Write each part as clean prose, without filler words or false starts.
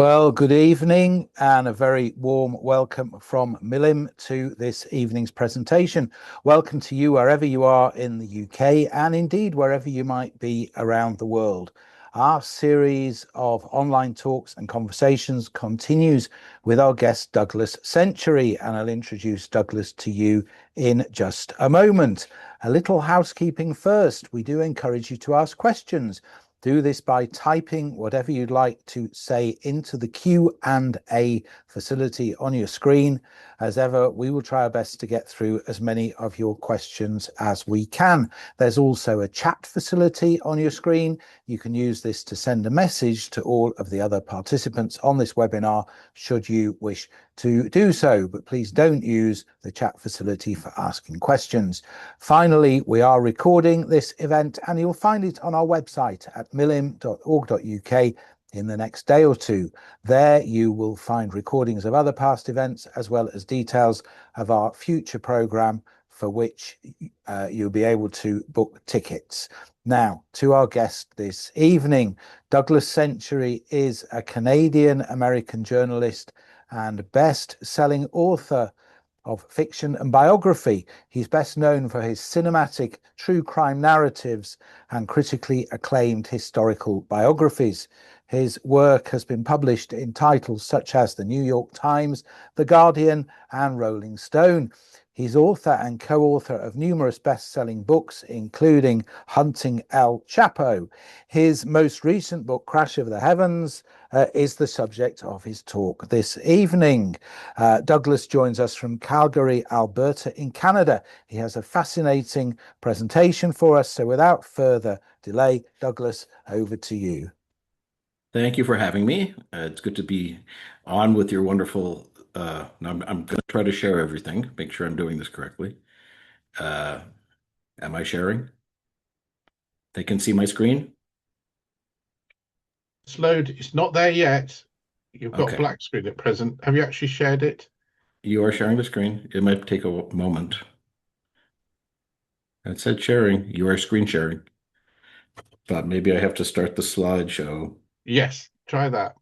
Well, good evening and a very warm welcome from Milim to this evening's presentation. Welcome to you wherever you are in the UK and indeed wherever you might be around the world. Our series of online talks and conversations continues with our guest Douglas Century, and I'll introduce Douglas to you in just a moment. A little housekeeping first. We do encourage you to ask questions. Do this by typing whatever you'd like to say into the Q&A facility on your screen. As ever, we will try our best to get through as many of your questions as we can. There's also a chat facility on your screen. You can use this to send a message to all of the other participants on this webinar, should you wish to do so, but please don't use the chat facility for asking questions. Finally, we are recording this event and you'll find it on our website at milim.org.uk in the next day or two. There you will find recordings of other past events as well as details of our future programme, for which you'll be able to book tickets. Now, to our guest this evening. Douglas Century is a Canadian-American journalist and best-selling author of fiction and biography. He's best known for his cinematic true crime narratives and critically acclaimed historical biographies. His work has been published in titles such as the New York Times, The Guardian, and Rolling Stone. He's author and co-author of numerous best-selling books, including Hunting El Chapo. His most recent book, Crash of the Heavens, is the subject of his talk this evening. Douglas joins us from Calgary, Alberta in Canada. He has a fascinating presentation for us. So without further delay, Douglas, over to you. Thank you for having me. It's good to be on with your wonderful. I'm going to try to share everything, make sure I'm doing this correctly. Am I sharing? They can see my screen? It's loaded. It's not there yet. You've got Okay. a black screen at present. Have you actually shared it? You are sharing the screen. It might take a moment. It said sharing. You are screen sharing. But maybe I have to start the slideshow. Yes, try that.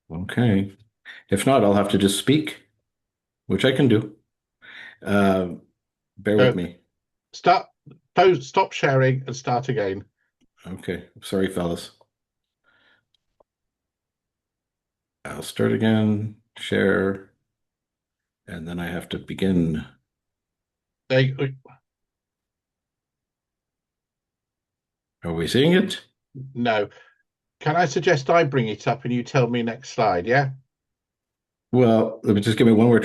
Okay. If not, I'll have to just speak, which I can do. Bear with me. Stop sharing and start again. Okay. Sorry, fellas. I'll start again, share, and then I have to begin. Are we seeing it? No. Can I suggest I bring it up and you tell me next slide, yeah? Well, let me just give me one more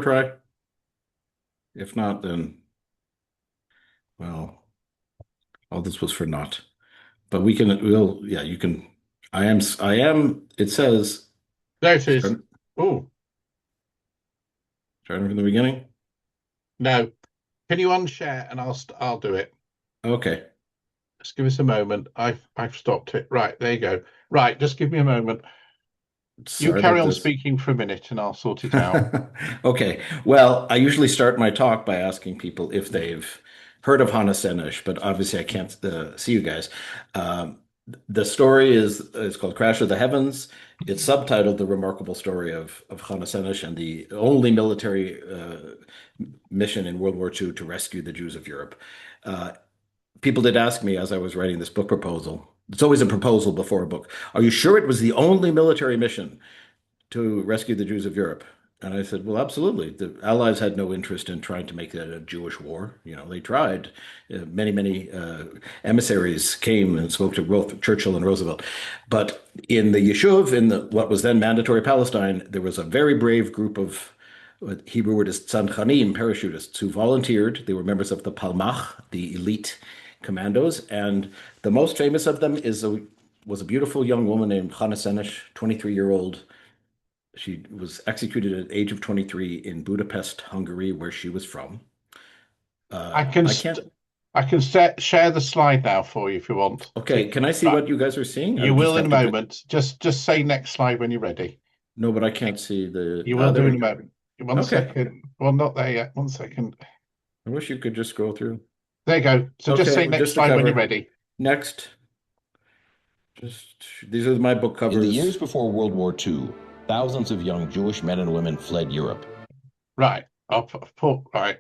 try. If not, then, well, all this was for naught. But yeah, you can, it says. There it is. Oh. Starting from the beginning? No. Can you unshare and I'll do it. Okay. Just give us a moment. I've stopped it. Right, there you go. Right, just give me a moment. You carry on speaking for a minute and I'll sort it out. Okay. Well, I usually start my talk by asking people if they've heard of Hannah Senesh, but obviously I can't see you guys. The story is called Crash of the Heavens. It's subtitled The Remarkable Story of Hannah Senesh and the only military mission in World War II to rescue the Jews of Europe. People did ask me as I was writing this book proposal. It's always a proposal before a book. Are you sure it was the only military mission to rescue the Jews of Europe? And I said, well, absolutely. The Allies had no interest in trying to make that a Jewish war. You know, they tried. Many emissaries came and spoke to both Churchill and Roosevelt. But in the Yishuv, in what was then mandatory Palestine, there was a very brave group of what Hebrew word is tzanchanim, parachutists, who volunteered. They were members of the Palmach, the elite commandos. And the most famous of them was a beautiful young woman named Hannah Senesh, 23-year-old. She was executed at the age of 23 in Budapest, Hungary, where she was from. I can share the slide now for you if you want. Okay, can I see what you guys are seeing? You will in a moment. Just say next slide when you're ready. No, but I can't see the. You will do in a moment. One second. Well, not there yet. 1 second. I wish you could just scroll through. There you go. So just say next slide when you're ready. Next. Just these are my book covers. In the years before World War II, thousands of young Jewish men and women fled Europe. Right. I'll put right.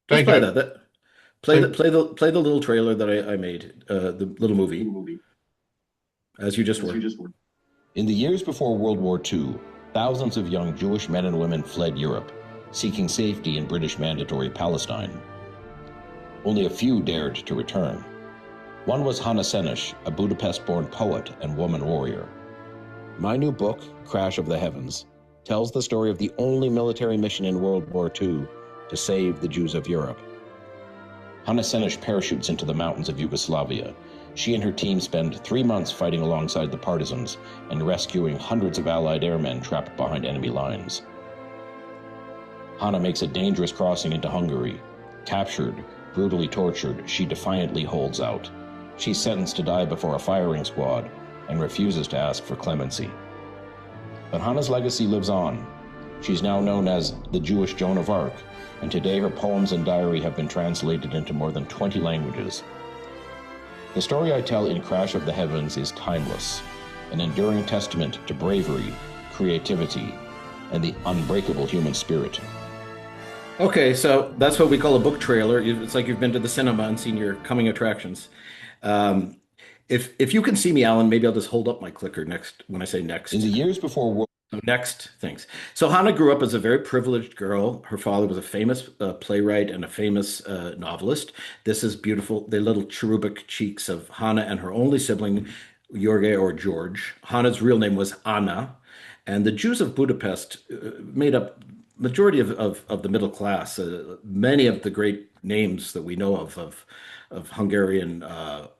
Just play that. Play the little trailer that I made, the little movie, as you just were. In the years before World War II, thousands of young Jewish men and women fled Europe, seeking safety in British Mandatory Palestine. Only a few dared to return. One was Hannah Senesh, a Budapest-born poet and woman warrior. My new book, Crash of the Heavens, tells the story of the only military mission in World War II to save the Jews of Europe. Hannah Senesh parachutes into the mountains of Yugoslavia. She and her team spend 3 months fighting alongside the partisans and rescuing hundreds of Allied airmen trapped behind enemy lines. Hannah makes a dangerous crossing into Hungary. Captured, brutally tortured, she defiantly holds out. She's sentenced to die before a firing squad and refuses to ask for clemency. But Hannah's legacy lives on. She's now known as the Jewish Joan of Arc, and today her poems and diary have been translated into more than 20 languages. The story I tell in Crash of the Heavens is timeless, an enduring testament to bravery, creativity, and the unbreakable human spirit. Okay, so that's what we call a book trailer. It's like you've been to the cinema and seen your coming attractions. If you can see me, Alan, maybe I'll just hold up my clicker next when I say next. In the years before World So next, thanks. So Hannah grew up as a very privileged girl. Her father was a famous playwright and a famous novelist. This is beautiful, the little cherubic cheeks of Hannah and her only sibling, Jorge or George. Hannah's real name was Anna, and the Jews of Budapest made up majority of the middle class. Many of the great names that we know of Hungarian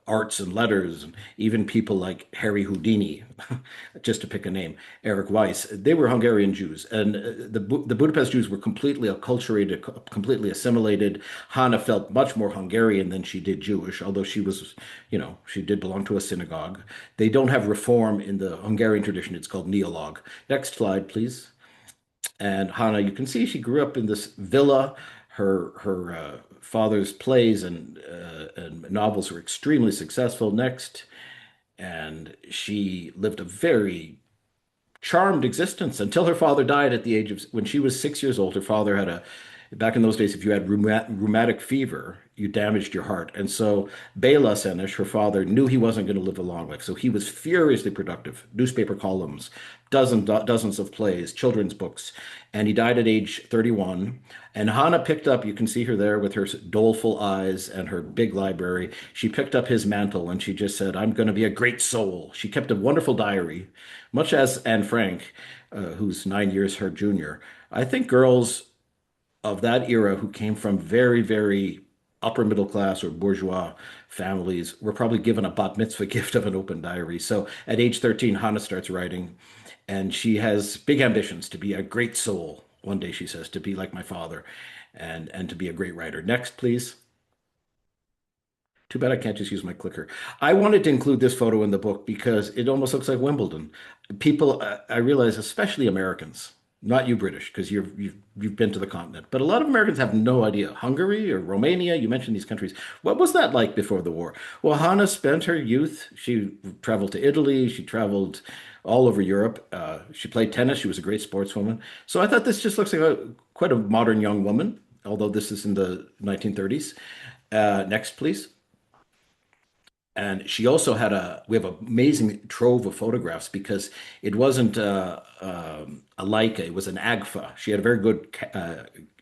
arts and letters, and even people like Harry Houdini, just to pick a name, Eric Weiss, they were Hungarian Jews. And the Budapest Jews were completely acculturated, completely assimilated. Hannah felt much more Hungarian than she did Jewish, although she was, she did belong to a synagogue. They don't have reform in the Hungarian tradition. It's called neologue. Next slide, please. And Hannah, you can see she grew up in this villa. Her father's plays and novels were extremely successful. Next, and she lived a very charmed existence until her father died at the age of when she was 6 years old. Her father had back in those days, if you had rheumatic fever, you damaged your heart. And so Bela Senesh, her father, knew he wasn't going to live a long life. So he was furiously productive. Newspaper columns, dozens of plays, children's books. And he died at age 31. And Hannah picked up, you can see her there with her doleful eyes and her big library. She picked up his mantle and she just said, I'm going to be a great soul. She kept a wonderful diary, much as Anne Frank, who's 9 years her junior. I think girls of that era who came from very, very upper middle class or bourgeois families were probably given a bat mitzvah gift of an open diary. So at age 13, Hannah starts writing, and she has big ambitions to be a great soul. One day, she says, to be like my father and to be a great writer. Next, please. Too bad I can't just use my clicker. I wanted to include this photo in the book because it almost looks like Wimbledon. People, I realize, especially Americans, not you British, because you've been to the continent, but a lot of Americans have no idea. Hungary or Romania, you mentioned these countries. What was that like before the war? Well, Hannah spent her youth. She traveled to Italy. She traveled all over Europe. She played tennis. She was a great sportswoman. So I thought this just looks like quite a modern young woman, although this is in the 1930s. Next, please. And she also we have an amazing trove of photographs because it wasn't a Leica, it was an Agfa. She had a very good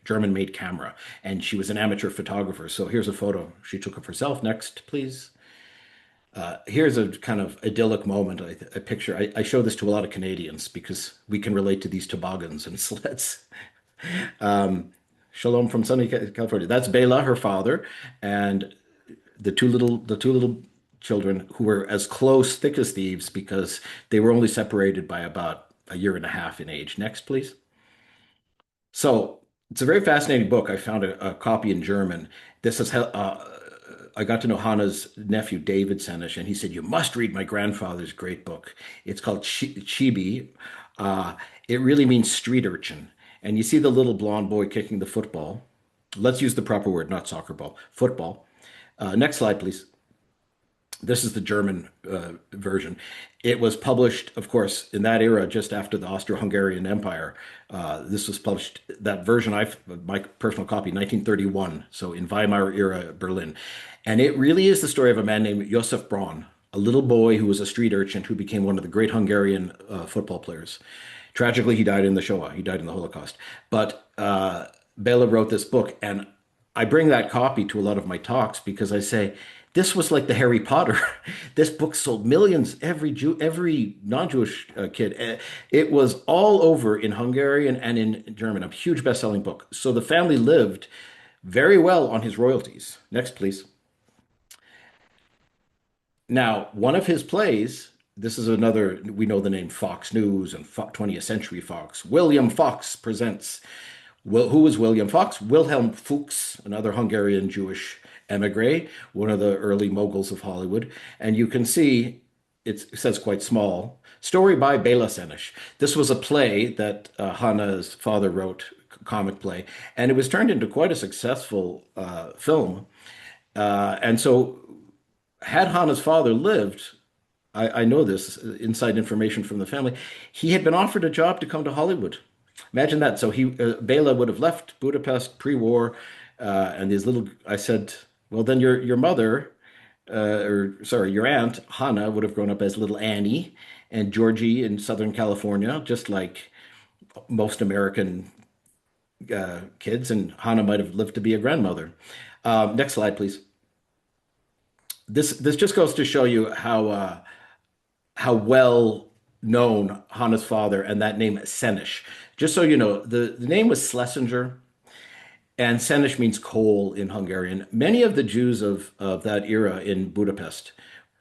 German-made camera, and she was an amateur photographer. So here's a photo she took of herself. Next, please. Here's a kind of idyllic moment, a picture. I show this to a lot of Canadians because we can relate to these toboggans and sleds. Shalom from sunny California. That's Bela, her father, and the two little children who were as close, thick as thieves, because they were only separated by about a year and a half in age. Next, please. So it's a very fascinating book. I found a copy in German. This is I got to know Hannah's nephew, David Senesh, and he said, you must read my grandfather's great book. It's called Chibi. It really means street urchin. And you see the little blonde boy kicking the football. Let's use the proper word, not soccer ball, football. Next slide, please. This is the German version. It was published, of course, in that era, just after the Austro-Hungarian Empire. This was published, that version, my personal copy, 1931, so in Weimar era Berlin. And it really is the story of a man named Josef Braun, a little boy who was a street urchin who became one of the great Hungarian football players. Tragically, he died in the Shoah. He died in the Holocaust. But Bela wrote this book, and I bring that copy to a lot of my talks because I say, this was like the Harry Potter. This book sold millions. Every non-Jewish kid. It was all over in Hungarian and in German. A huge best-selling book. So the family lived very well on his royalties. Next, please. Now, one of his plays. This is another. We know the name Fox News and 20th Century Fox. William Fox presents. Well, who was William Fox? Wilhelm Fuchs, another Hungarian Jewish emigre, one of the early moguls of Hollywood. And you can see it says quite small. Story by Bela Senesh. This was a play that Hannah's father wrote, comic play, and it was turned into quite a successful film. And so, had Hannah's father lived, I know this inside information from the family, he had been offered a job to come to Hollywood. Imagine that. So Bela would have left Budapest pre-war, and these little. I said, well, then your mother, or sorry, your aunt Hannah would have grown up as little Annie and Georgie in Southern California, just like most American kids, and Hannah might have lived to be a grandmother. Next slide, please. This just goes to show you how well known Hannah's father and that name Senesh. Just so you know, the name was Schlesinger, and Senesh means coal in Hungarian. Many of the Jews of that era in Budapest,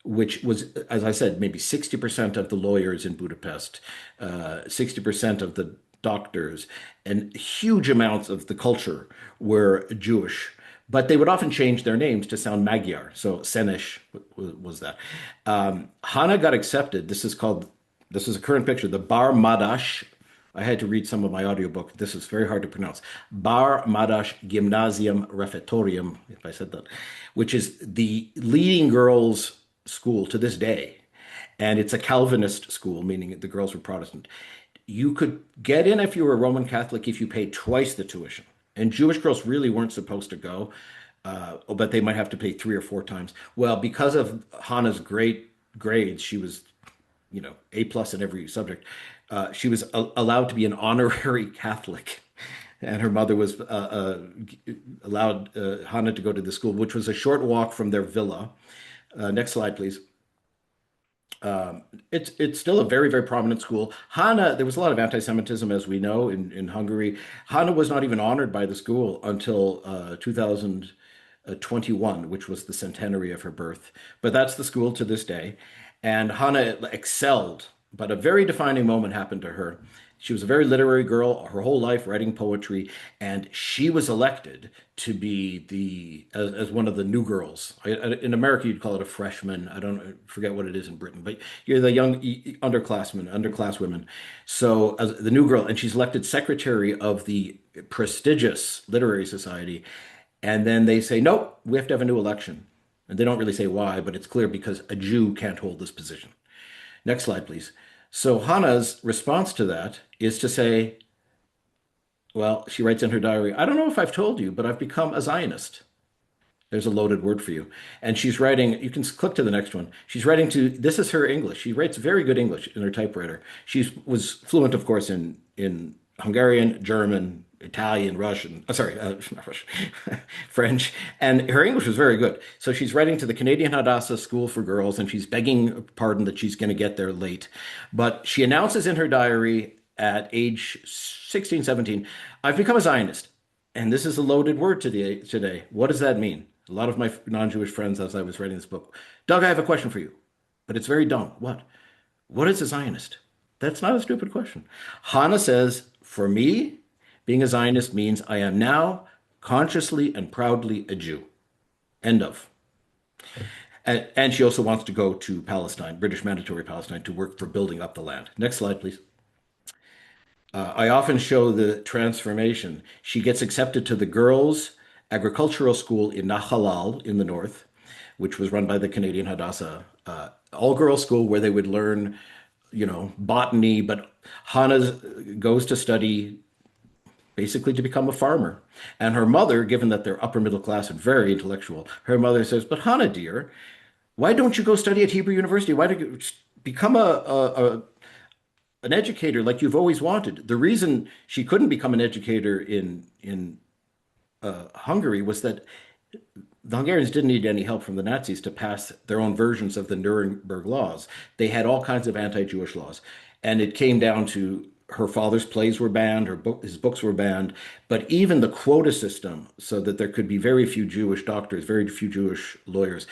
which was, as I said, maybe 60% of the lawyers in Budapest, 60% of the doctors, and huge amounts of the culture were Jewish. But they would often change their names to sound Magyar. So Senesh was that. Hannah got accepted. This is a current picture, the Bar Madash. I had to read some of my audiobook. This is very hard to pronounce. Bar Madash Gymnasium Refectorium, if I said that, which is the leading girls' school to this day. And it's a Calvinist school, meaning the girls were Protestant. You could get in if you were a Roman Catholic if you paid twice the tuition. And Jewish girls really weren't supposed to go, but they might have to pay 3 or 4 times. Well, because of Hannah's great grades, she was, A plus in every subject. She was allowed to be an honorary Catholic, and her mother was allowed Hannah to go to the school, which was a short walk from their villa. Next slide, please. It's still a very, very prominent school. Hannah, there was a lot of anti-Semitism, as we know, in Hungary. Hannah was not even honored by the school until 2021, which was the centenary of her birth. But that's the school to this day. And Hannah excelled, but a very defining moment happened to her. She was a very literary girl, her whole life writing poetry, and she was elected to be as one of the new girls. In America, you'd call it a freshman. I forget what it is in Britain, but you're the young underclass women. So as the new girl, and she's elected secretary of the prestigious literary society. And then they say, nope, we have to have a new election. And they don't really say why, but it's clear because a Jew can't hold this position. Next slide, please. So Hannah's response to that is to say, well, she writes in her diary, I don't know if I've told you, but I've become a Zionist. There's a loaded word for you. And she's writing, you can click to the next one. She's writing this is her English. She writes very good English in her typewriter. She was fluent, of course, in Hungarian, German, Italian, Russian, not Russian, French, and her English was very good. So she's writing to the Canadian Hadassah School for Girls, and she's begging pardon that she's going to get there late. But she announces in her diary at age 16, 17, I've become a Zionist. And this is a loaded word today. What does that mean? A lot of my non-Jewish friends, as I was writing this book, Doug, I have a question for you, but it's very dumb. What? What is a Zionist? That's not a stupid question. Hannah says, for me, being a Zionist means I am now consciously and proudly a Jew. End of. And she also wants to go to Palestine, British Mandatory Palestine, to work for building up the land. Next slide, please. I often show the transformation. She gets accepted to the girls' agricultural school in Nahalal in the north, which was run by the Canadian Hadassah all-girls school where they would learn, botany. But Hannah goes to study basically to become a farmer. And her mother, given that they're upper middle class and very intellectual, her mother says, "But Hannah, dear, why don't you go study at Hebrew University? Why don't you become an educator like you've always wanted?" The reason she couldn't become an educator in Hungary was that the Hungarians didn't need any help from the Nazis to pass their own versions of the Nuremberg laws. They had all kinds of anti-Jewish laws. And it came down to her father's plays were banned, his books were banned, but even the quota system, so that there could be very few Jewish doctors, very few Jewish lawyers.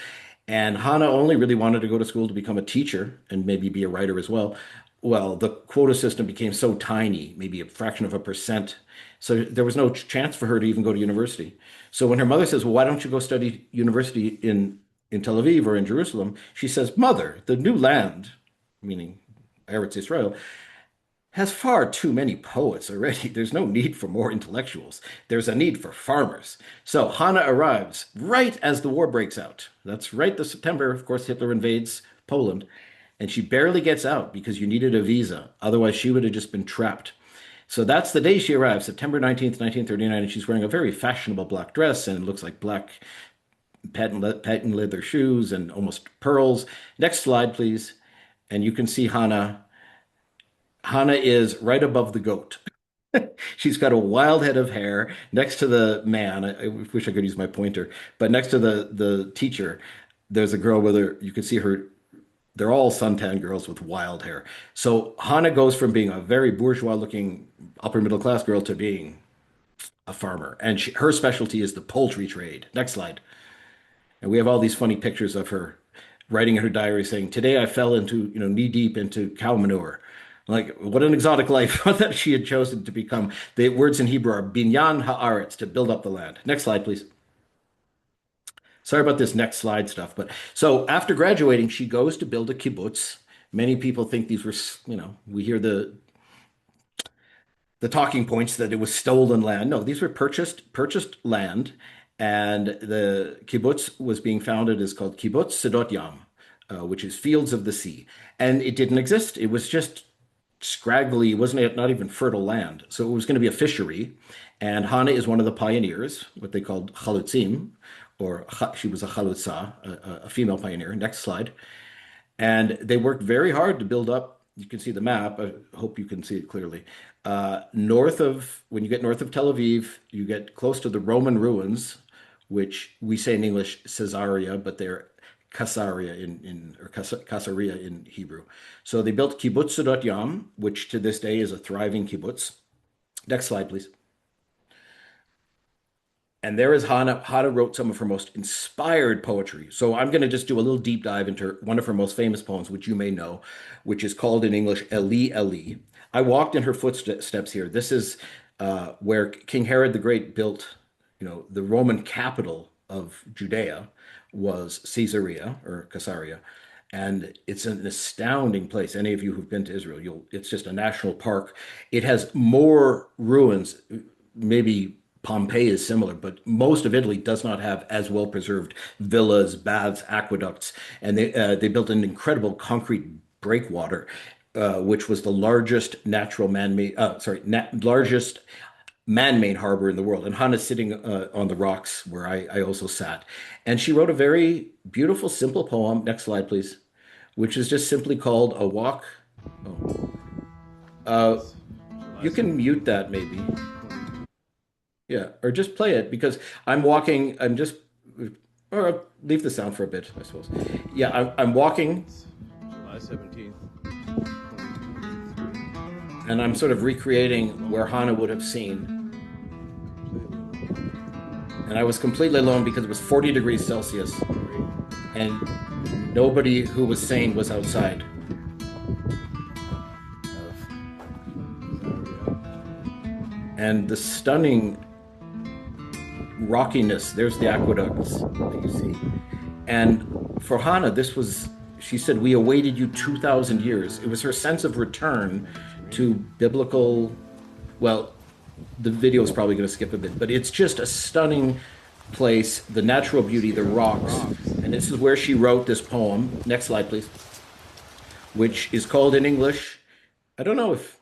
And Hannah only really wanted to go to school to become a teacher and maybe be a writer as well. Well, the quota system became so tiny, maybe a fraction of a percent. So there was no chance for her to even go to university. So when her mother says, "Well, why don't you go study university in Tel Aviv or in Jerusalem?" She says, "Mother, the new land," meaning Eretz Israel, "has far too many poets already. There's no need for more intellectuals. There's a need for farmers." So Hannah arrives right as the war breaks out. That's right, the September, of course, Hitler invades Poland. And she barely gets out because you needed a visa. Otherwise, she would have just been trapped. So that's the day she arrives, September 19th, 1939, and she's wearing a very fashionable black dress, and it looks like black patent leather shoes and almost pearls. Next slide, please. And you can see Hannah. Hannah is right above the goat. She's got a wild head of hair next to the man. I wish I could use my pointer, but next to the teacher, there's a girl with her. You can see her. They're all suntan girls with wild hair. So Hannah goes from being a very bourgeois-looking upper middle class girl to being a farmer, and her specialty is the poultry trade. Next slide. And we have all these funny pictures of her writing in her diary saying, "Today I fell into, knee deep into cow manure." Like, what an exotic life that she had chosen to become. The words in Hebrew are binyan haaretz, to build up the land. Next slide, please. Sorry about this next slide stuff. But so after graduating, she goes to build a kibbutz. Many people think these were, we hear the talking points that it was stolen land. No, these were purchased land. And the kibbutz was being founded as called Kibbutz Sedot Yam, which is fields of the sea. And it didn't exist. It was just scraggly, it wasn't not even fertile land. So it was going to be a fishery. And Hannah is one of the pioneers, what they called chalutzim, or she was a chalutza, a female pioneer. Next slide. And they worked very hard to build up. You can see the map. I hope you can see it clearly. When you get north of Tel Aviv, you get close to the Roman ruins, which we say in English Caesarea, but they're Caesarea or Caesarea in Hebrew. So they built Kibbutz Sedot Yam, which to this day is a thriving kibbutz. Next slide, please. And there is Hannah. Hannah wrote some of her most inspired poetry. So I'm going to just do a little deep dive into one of her most famous poems, which you may know, which is called in English, Eli, Eli. I walked in her footsteps here. This is where King Herod the Great built, the Roman capital of Judea was Caesarea or Caesarea. And it's an astounding place. Any of you who've been to Israel, it's just a national park. It has more ruins, maybe Pompeii is similar, but most of Italy does not have as well preserved villas, baths, aqueducts, and they built an incredible concrete breakwater, which was the largest largest man-made harbor in the world. And Hannah's sitting on the rocks where I also sat, and she wrote a very beautiful, simple poem. Next slide, please, which is just simply called "A Walk." You can mute that maybe. Yeah, or just play it because or I'll leave the sound for a bit, I suppose. Yeah, I'm walking. July 17th. And I'm sort of recreating where Hannah would have seen. And I was completely alone because it was 40 degrees Celsius. And nobody who was sane was outside. And the stunning rockiness, there's the aqueducts that you see. And for Hannah, she said, "We awaited you 2,000 years." It was her sense of return to biblical, well, the video is probably going to skip a bit, but it's just a stunning place, the natural beauty, the rocks, And this is where she wrote this poem. Next slide, please. Which is called in English, I don't know if,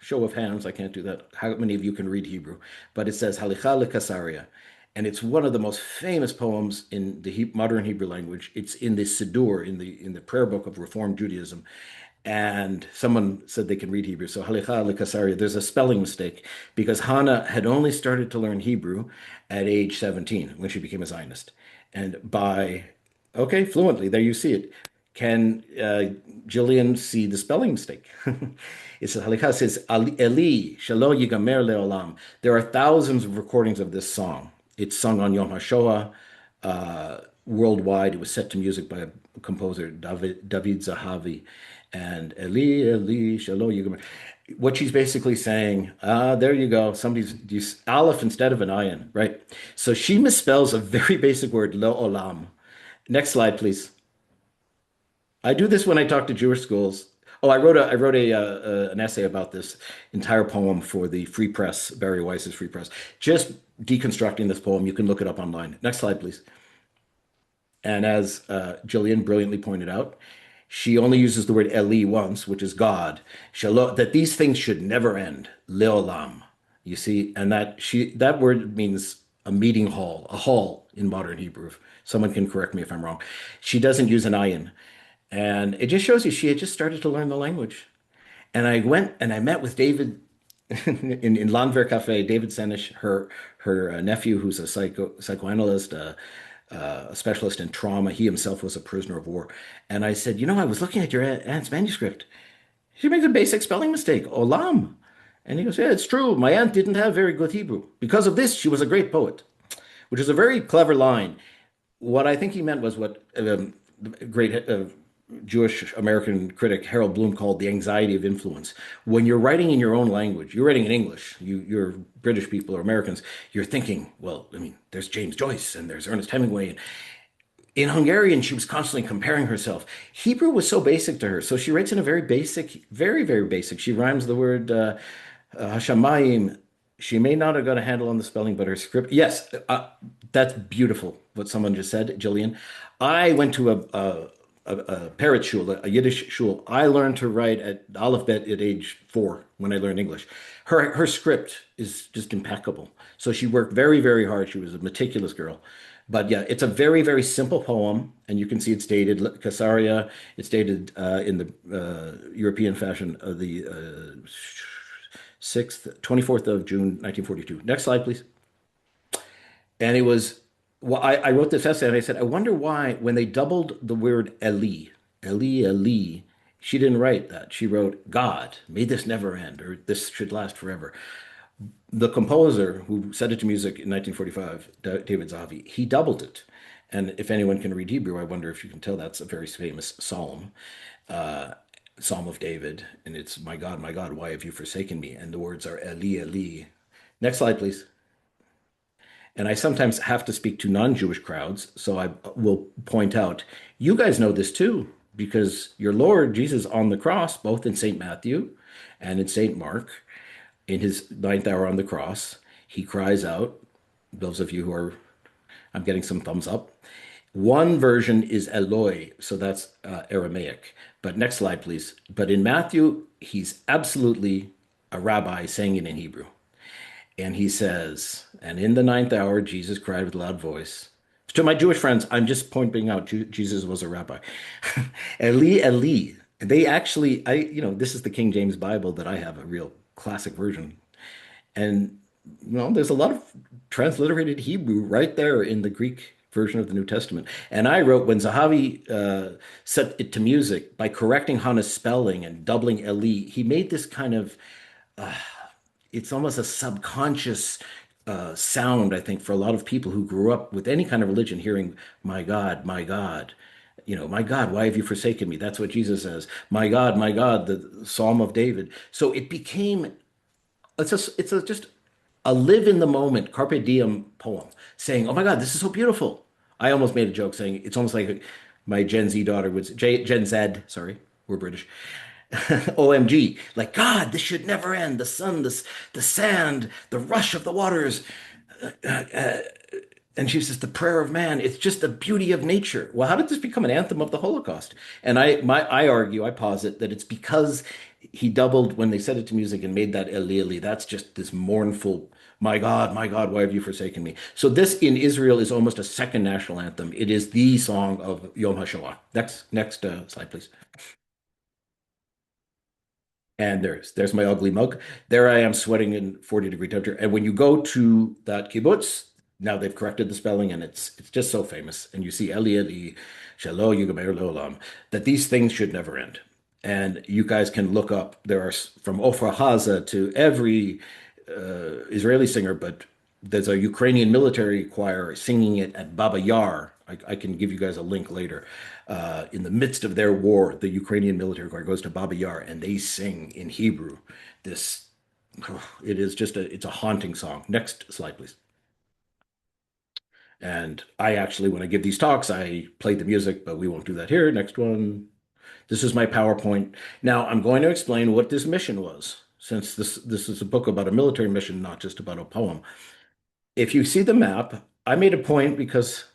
show of hands, I can't do that, how many of you can read Hebrew, but it says Halicha Lekasaria. And it's one of the most famous poems in the modern Hebrew language. It's in the Siddur, in the prayer book of Reform Judaism. And someone said they can read Hebrew. So Halicha Lekasaria, there's a spelling mistake because Hannah had only started to learn Hebrew at age 17 when she became a Zionist. And fluently, there you see it. Can Jillian see the spelling mistake? It says, Halakha says, Eli, Shalo Yigamer Leolam. There are thousands of recordings of this song. It's sung on Yom HaShoah worldwide. It was set to music by a composer, David Zahavi. And Eli, Eli, Shalo Yigamer. What she's basically saying, there you go. Somebody's used aleph instead of an ayin, right? So she misspells a very basic word, Leolam. Next slide, please. I do this when I talk to Jewish schools. Oh, I wrote an essay about this entire poem for the Free Press, Barry Weiss's Free Press. Just deconstructing this poem. You can look it up online. Next slide, please. And as Jillian brilliantly pointed out, she only uses the word Eli once, which is God. That these things should never end. Leolam. You see, and that word means a meeting hall, a hall in modern Hebrew. Someone can correct me if I'm wrong. She doesn't use an ayin. And it just shows you she had just started to learn the language. And I went and I met with David in Landwehr Cafe, David Senesh, her nephew, who's a psychoanalyst, a specialist in trauma. He himself was a prisoner of war. And I said, I was looking at your aunt's manuscript. She makes a basic spelling mistake, olam. And he goes, yeah, it's true. My aunt didn't have very good Hebrew. Because of this, she was a great poet, which is a very clever line. What I think he meant was what great Jewish American critic Harold Bloom called the anxiety of influence. When you're writing in your own language, you're writing in English, you're British people or Americans, you're thinking, well, there's James Joyce and there's Ernest Hemingway. In Hungarian, she was constantly comparing herself. Hebrew was so basic to her. So she writes in a very basic, very, very basic. She rhymes the word Hashamayim. She may not have got a handle on the spelling, but her script, yes, that's beautiful, what someone just said, Jillian. I went to a parrot shul, a Yiddish shul. I learned to write at Aleph Bet at age 4 when I learned English. Her script is just impeccable. So she worked very, very hard. She was a meticulous girl. But yeah, it's a very, very simple poem. And you can see it's dated Casaria. It's dated in the European fashion of the 24th of June, 1942. Next slide, please. And it was, well, I wrote this essay and I said, I wonder why when they doubled the word Eli, she didn't write that. She wrote, God, may this never end, or this should last forever. The composer who set it to music in 1945, David Zahavi, he doubled it. And if anyone can read Hebrew, I wonder if you can tell that's a very famous psalm, Psalm of David. And it's, my God, why have you forsaken me? And the words are Eli, Eli. Next slide, please. And I sometimes have to speak to non-Jewish crowds, so I will point out, you guys know this too, because your Lord Jesus on the cross, both in St. Matthew and in St. Mark, in his 9th hour on the cross, he cries out, those of you who are, I'm getting some thumbs up. One version is Eloi, so that's Aramaic. But next slide, please. But in Matthew, he's absolutely a rabbi saying it in Hebrew. And he says, and in the 9th hour, Jesus cried with a loud voice. To my Jewish friends, I'm just pointing out Jesus was a rabbi. Eli, Eli. They actually, this is the King James Bible that I have, a real classic version. And, there's a lot of transliterated Hebrew right there in the Greek version of the New Testament. And I wrote, when Zahavi set it to music, by correcting Hannah's spelling and doubling Eli, he made this kind of, it's almost a subconscious sound, I think, for a lot of people who grew up with any kind of religion, hearing, my God, my God, my God, why have you forsaken me? That's what Jesus says. My God, the Psalm of David. So it became, it's just a live in the moment, carpe diem poem, saying, oh my God, this is so beautiful. I almost made a joke saying, it's almost like my Gen Z daughter would say, Gen Z, sorry, we're British. OMG, like, God, this should never end. The sun, the sand, the rush of the waters. And she says, the prayer of man, it's just the beauty of nature. Well, how did this become an anthem of the Holocaust? And I argue, I posit that it's because he doubled when they set it to music and made that Elili. That's just this mournful, my God, why have you forsaken me? So this in Israel is almost a second national anthem. It is the song of Yom HaShoah. Next slide, please. And there's my ugly mug. There I am sweating in 40-degree temperature. And when you go to that kibbutz, now they've corrected the spelling and it's just so famous. And you see Eli Shelo Yugamer Leolam, that these things should never end. And you guys can look up, there are from Ofra Haza to every Israeli singer, but there's a Ukrainian military choir singing it at Baba Yar. I can give you guys a link later. In the midst of their war, the Ukrainian military choir goes to Baba Yar and they sing in Hebrew. It is just it's a haunting song. Next slide, please. And I actually, when I give these talks, I play the music, but we won't do that here. Next one. This is my PowerPoint. Now I'm going to explain what this mission was, since this is a book about a military mission, not just about a poem. If you see the map, I made a point because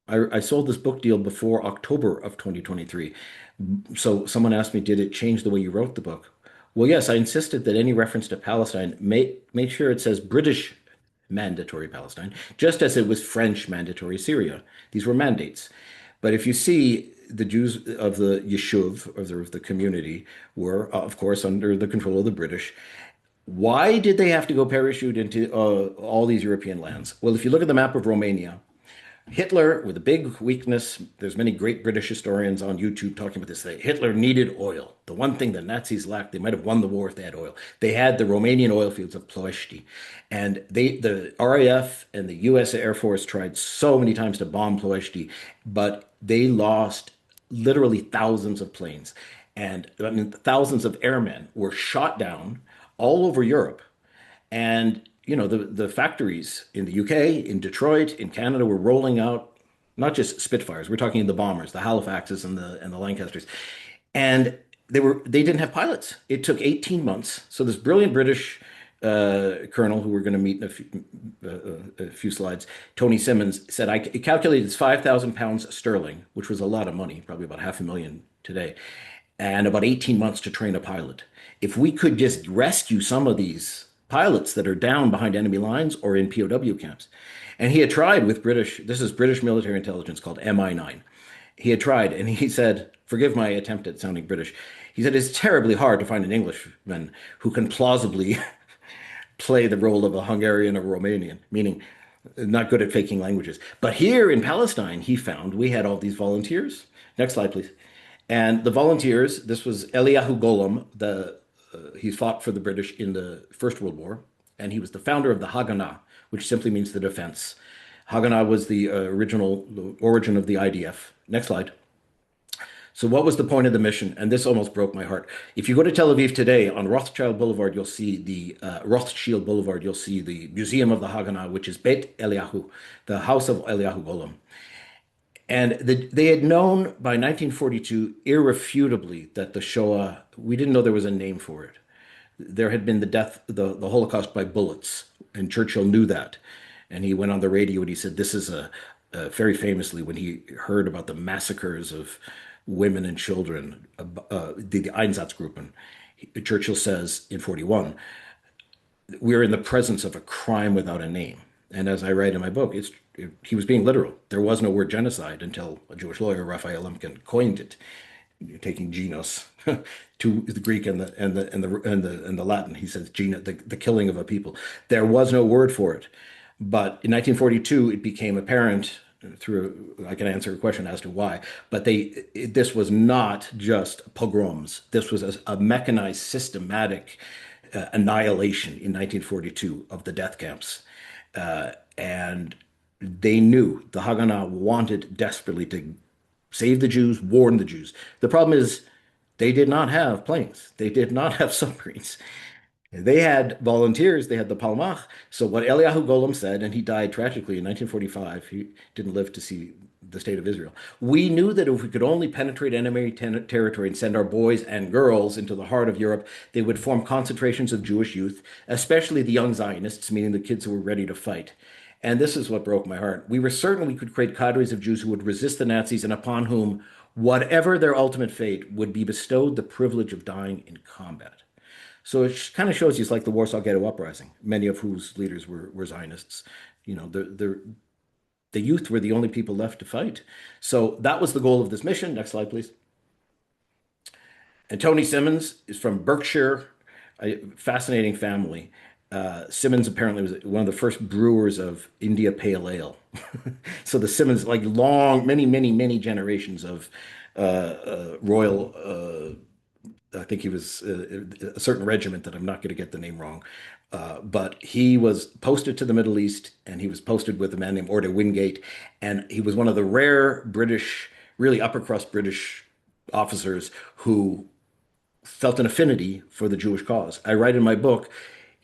I sold this book deal before October of 2023. So someone asked me, did it change the way you wrote the book? Well, yes, I insisted that any reference to Palestine, make sure it says British mandatory Palestine, just as it was French mandatory Syria. These were mandates. But if you see, the Jews of the Yishuv, of the community, were, of course, under the control of the British. Why did they have to go parachute into all these European lands? Well, if you look at the map of Romania, Hitler, with a big weakness, there's many great British historians on YouTube talking about this. Hitler needed oil. The one thing the Nazis lacked, they might have won the war if they had oil. They had the Romanian oil fields of Ploiești. And the RAF and the US Air Force tried so many times to bomb Ploiești, but they lost literally thousands of planes. And I mean, thousands of airmen were shot down all over Europe. And the factories in the UK, in Detroit, in Canada were rolling out not just Spitfires. We're talking the bombers, the Halifaxes and the Lancasters, and they didn't have pilots. It took 18 months. So this brilliant British colonel, who we're going to meet in a few slides, Tony Simmons, said it calculated it's 5,000 pounds sterling, which was a lot of money, probably about $500,000 today, and about 18 months to train a pilot. If we could just rescue some of these pilots that are down behind enemy lines or in POW camps. And he had tried with this is British military intelligence called MI9. He had tried, and he said, forgive my attempt at sounding British, he said, it's terribly hard to find an Englishman who can plausibly play the role of a Hungarian or Romanian, meaning not good at faking languages. But here in Palestine, he found we had all these volunteers. Next slide, please. And the volunteers, this was Eliyahu Golom, he fought for the British in the First World War, and he was the founder of the Haganah, which simply means the defense. Haganah was the origin of the IDF. Next slide. So what was the point of the mission? And this almost broke my heart. If you go to Tel Aviv today, on Rothschild Boulevard, you'll see the Museum of the Haganah, which is Beit Eliyahu, the house of Eliyahu Golom. And they had known by 1942 irrefutably that the Shoah, we didn't know there was a name for it. There had been the Holocaust by bullets, and Churchill knew that. And he went on the radio and he said, this is very famously, when he heard about the massacres of women and children, the Einsatzgruppen, Churchill says in 41, we're in the presence of a crime without a name. And as I write in my book, he was being literal. There was no word genocide until a Jewish lawyer, Raphael Lemkin, coined it, taking genos to the Greek and the Latin. He says the killing of a people. There was no word for it. But in 1942, it became apparent I can answer a question as to why, but this was not just pogroms. This was a mechanized, systematic annihilation in 1942 of the death camps. And they knew the Haganah wanted desperately to save the Jews, warn the Jews. The problem is they did not have planes. They did not have submarines. They had volunteers. They had the Palmach. So what Eliyahu Golom said, and he died tragically in 1945, he didn't live to see the state of Israel. We knew that if we could only penetrate enemy territory and send our boys and girls into the heart of Europe, they would form concentrations of Jewish youth, especially the young Zionists, meaning the kids who were ready to fight. And this is what broke my heart. We were certain we could create cadres of Jews who would resist the Nazis and upon whom, whatever their ultimate fate, would be bestowed the privilege of dying in combat. So it kind of shows you it's like the Warsaw Ghetto Uprising, many of whose leaders were Zionists. You know, the youth were the only people left to fight. So that was the goal of this mission. Next slide, please. And Tony Simmons is from Berkshire, a fascinating family. Simmons apparently was one of the first brewers of India Pale Ale. So the Simmons, like many generations of royal, I think he was a certain regiment that I'm not going to get the name wrong. But he was posted to the Middle East, and he was posted with a man named Order Wingate. And he was one of the rare British, really upper crust British officers who felt an affinity for the Jewish cause. I write in my book,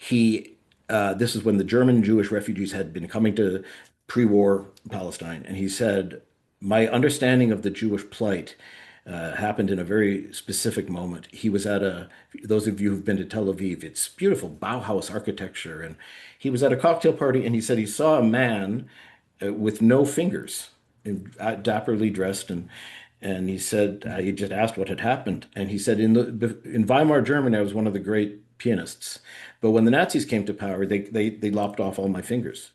this is when the German Jewish refugees had been coming to pre-war Palestine, and he said, my understanding of the Jewish plight happened in a very specific moment. He was at those of you who've been to Tel Aviv, it's beautiful Bauhaus architecture, and he was at a cocktail party, and he said he saw a man with no fingers, dapperly dressed, and he said he just asked what had happened, and he said in Weimar Germany I was one of the great pianists, but when the Nazis came to power, they lopped off all my fingers.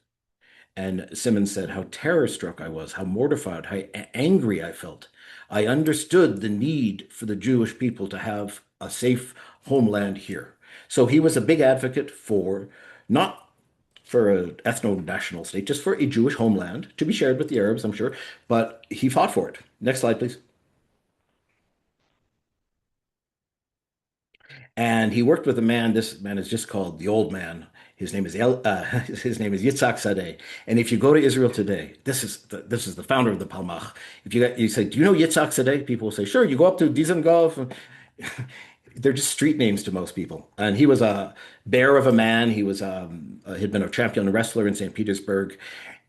And Simmons said how terror struck I was, how mortified, how angry I felt. I understood the need for the Jewish people to have a safe homeland here. So he was a big advocate for not for an ethno-national state, just for a Jewish homeland to be shared with the Arabs, I'm sure, but he fought for it. Next slide, please. And he worked with a man. This man is just called the Old Man. His name is Yitzhak Sadeh. And if you go to Israel today, this is the founder of the Palmach. If you say, do you know Yitzhak Sadeh? People will say, sure. You go up to Dizengoff. They're just street names to most people. And he was a bear of a man. He was had been a champion wrestler in St. Petersburg.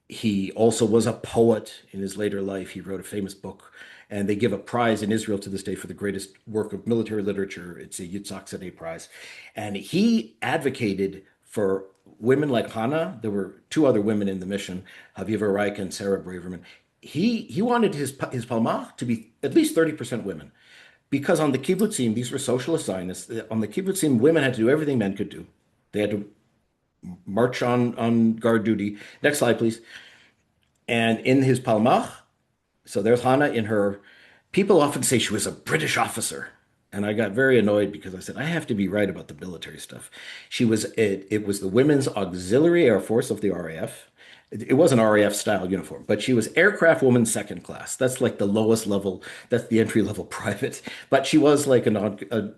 He also was a poet in his later life. He wrote a famous book, and they give a prize in Israel to this day for the greatest work of military literature. It's a Yitzhak Sadeh Prize. And he advocated for women like Hannah. There were two other women in the mission, Haviva Reich and Sarah Braverman. He wanted his Palmach to be at least 30% women, because on the kibbutzim, these were socialist Zionists. On the kibbutzim, women had to do everything men could do. They had to march on guard duty. Next slide, please. And in his Palmach, so there's Hannah in her, people often say she was a British officer. And I got very annoyed because I said, I have to be right about the military stuff. It was the Women's Auxiliary Air Force of the RAF. It was an RAF style uniform, but she was aircraft woman second class. That's like the lowest level. That's the entry level private. But she was like a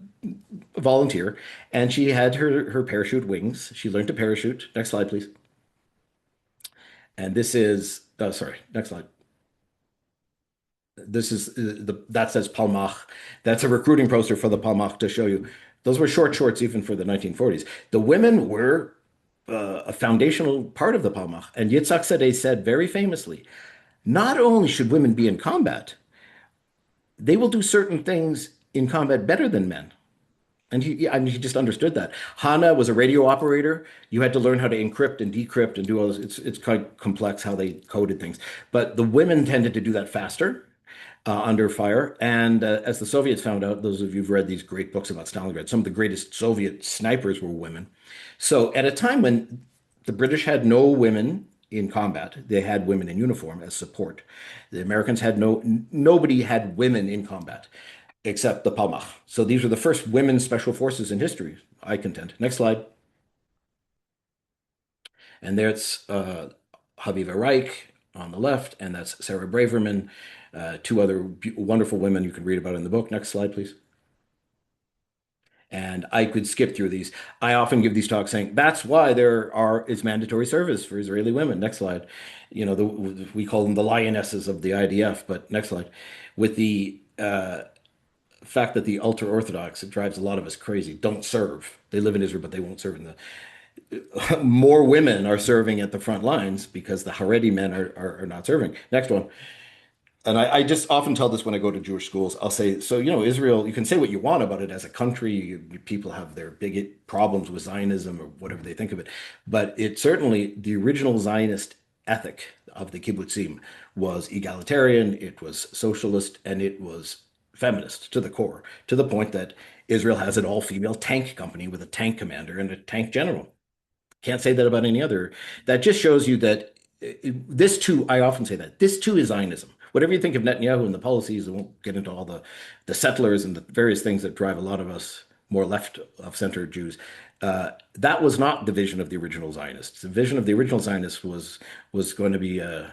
volunteer, and she had her parachute wings. She learned to parachute. Next slide, please. And this is, sorry, next slide. This is that says Palmach. That's a recruiting poster for the Palmach to show you. Those were short shorts even for the 1940s. The women were a foundational part of the Palmach. And Yitzhak Sadeh said very famously, not only should women be in combat, they will do certain things in combat better than men. And he just understood that. Hannah was a radio operator. You had to learn how to encrypt and decrypt and do all this. It's quite complex how they coded things. But the women tended to do that faster. Under fire. And as the Soviets found out, those of you who've read these great books about Stalingrad, some of the greatest Soviet snipers were women. So at a time when the British had no women in combat, they had women in uniform as support. The Americans had nobody had women in combat except the Palmach. So these were the first women's special forces in history, I contend. Next slide. And there's Haviva Reich on the left, and that's Sarah Braverman. Two other wonderful women you can read about in the book. Next slide, please. And I could skip through these. I often give these talks saying that's why is mandatory service for Israeli women. Next slide. You know, we call them the lionesses of the IDF, but next slide. With the fact that the ultra-Orthodox, it drives a lot of us crazy, don't serve. They live in Israel, but they won't serve in the... More women are serving at the front lines because the Haredi men are not serving. Next one. And I just often tell this when I go to Jewish schools. I'll say, so, you know, Israel, you can say what you want about it as a country. People have their big problems with Zionism or whatever they think of it. But it certainly, the original Zionist ethic of the kibbutzim was egalitarian, it was socialist, and it was feminist to the core, to the point that Israel has an all-female tank company with a tank commander and a tank general. Can't say that about any other. That just shows you that this too, I often say that this too is Zionism. Whatever you think of Netanyahu and the policies, I won't get into all the settlers and the various things that drive a lot of us more left of center Jews. That was not the vision of the original Zionists. The vision of the original Zionists was going to be a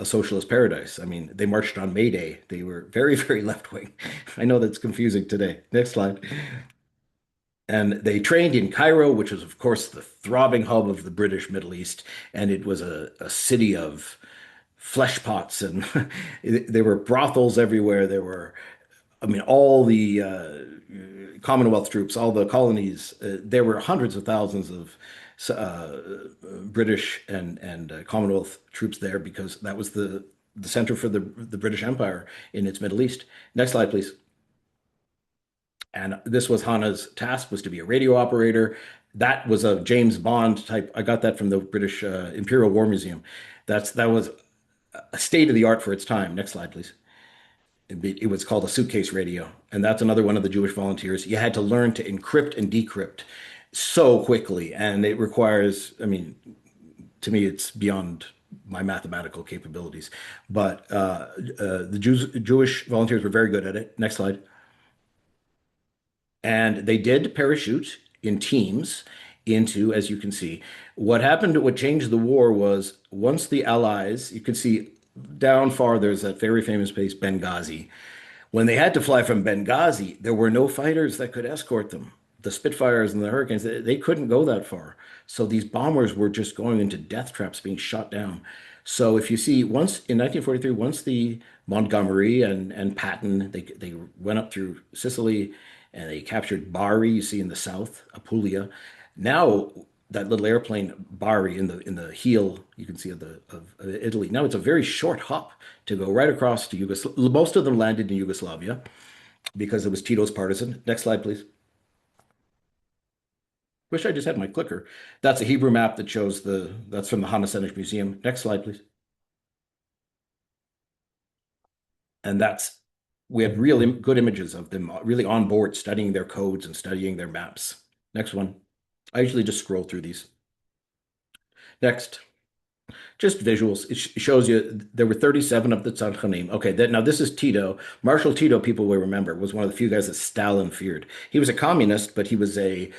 socialist paradise. I mean, they marched on May Day. They were very, very left wing. I know that's confusing today. Next slide. And they trained in Cairo, which was, of course, the throbbing hub of the British Middle East. And it was a city of flesh pots, and there were brothels everywhere. There were, I mean, all the Commonwealth troops, all the colonies. There were hundreds of thousands of British and Commonwealth troops there because that was the center for the British Empire in its Middle East. Next slide, please. And this was Hannah's task, was to be a radio operator. That was a James Bond type. I got that from the British Imperial War Museum. That was a state of the art for its time. Next slide, please. It was called a suitcase radio. And that's another one of the Jewish volunteers. You had to learn to encrypt and decrypt so quickly. And it requires, I mean, to me, it's beyond my mathematical capabilities. But the Jewish volunteers were very good at it. Next slide. And they did parachute in teams into, as you can see, what happened, what changed the war was once the Allies, you can see down far, there's that very famous place, Benghazi. When they had to fly from Benghazi, there were no fighters that could escort them. The Spitfires and the Hurricanes, they couldn't go that far. So these bombers were just going into death traps, being shot down. So if you see, once in 1943, once the Montgomery and Patton, they went up through Sicily and they captured Bari, you see in the south, Apulia. Now that little airplane Bari in the heel, you can see of Italy. Now it's a very short hop to go right across to Yugoslavia. Most of them landed in Yugoslavia because it was Tito's partisan. Next slide, please. Wish I just had my clicker. That's a Hebrew map that shows that's from the Hannah Senesh Museum. Next slide, please. And we had really good images of them really on board, studying their codes and studying their maps. Next one. I usually just scroll through these. Next. Just visuals. It shows you there were 37 of the Tzadchanim. Okay, now this is Tito. Marshal Tito, people will remember, was one of the few guys that Stalin feared. He was a communist, but he was a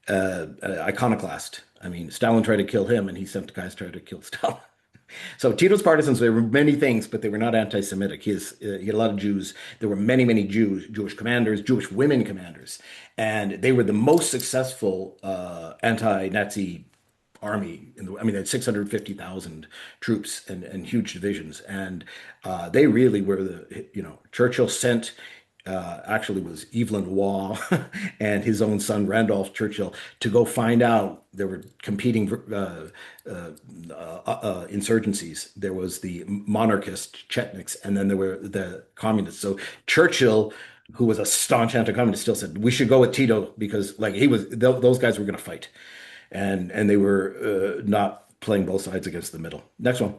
iconoclast. I mean, Stalin tried to kill him, and he sent guys to try to kill Stalin. So Tito's partisans, they were many things, but they were not anti-Semitic. He had a lot of Jews. There were many, many Jewish commanders, Jewish women commanders, and they were the most successful anti-Nazi army. I mean, they had 650,000 troops and huge divisions, and they really were Churchill sent. Actually was Evelyn Waugh and his own son Randolph Churchill to go find out. There were competing insurgencies. There was the monarchist Chetniks, and then there were the communists. So Churchill, who was a staunch anti-communist, still said we should go with Tito because those guys were going to fight, and they were not playing both sides against the middle. Next one.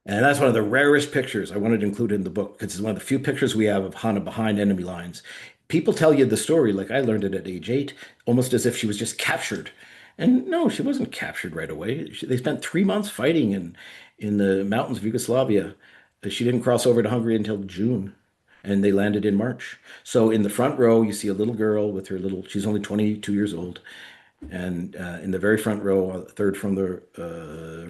And that's one of the rarest pictures I wanted to include in the book because it's one of the few pictures we have of Hannah behind enemy lines. People tell you the story, like I learned it at age 8, almost as if she was just captured. And no, she wasn't captured right away. They spent 3 months fighting in the mountains of Yugoslavia. She didn't cross over to Hungary until June, and they landed in March. So in the front row, you see a little girl with her she's only 22 years old. And in the very front row, third from the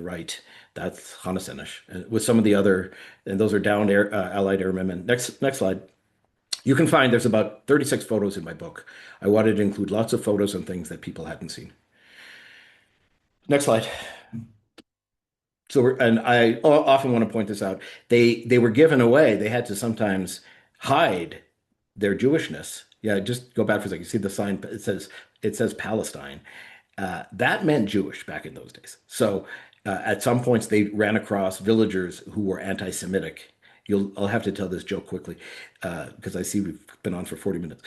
right, that's Hannah Senesh, with some of the other, and those are downed Allied airmen. Next slide. You can find there's about 36 photos in my book. I wanted to include lots of photos and things that people hadn't seen. Next slide. So and I often want to point this out. They were given away. They had to sometimes hide their Jewishness. Yeah, just go back for a second. You see the sign? It says Palestine. That meant Jewish back in those days. So at some points they ran across villagers who were anti-Semitic. I'll have to tell this joke quickly because I see we've been on for 40 minutes.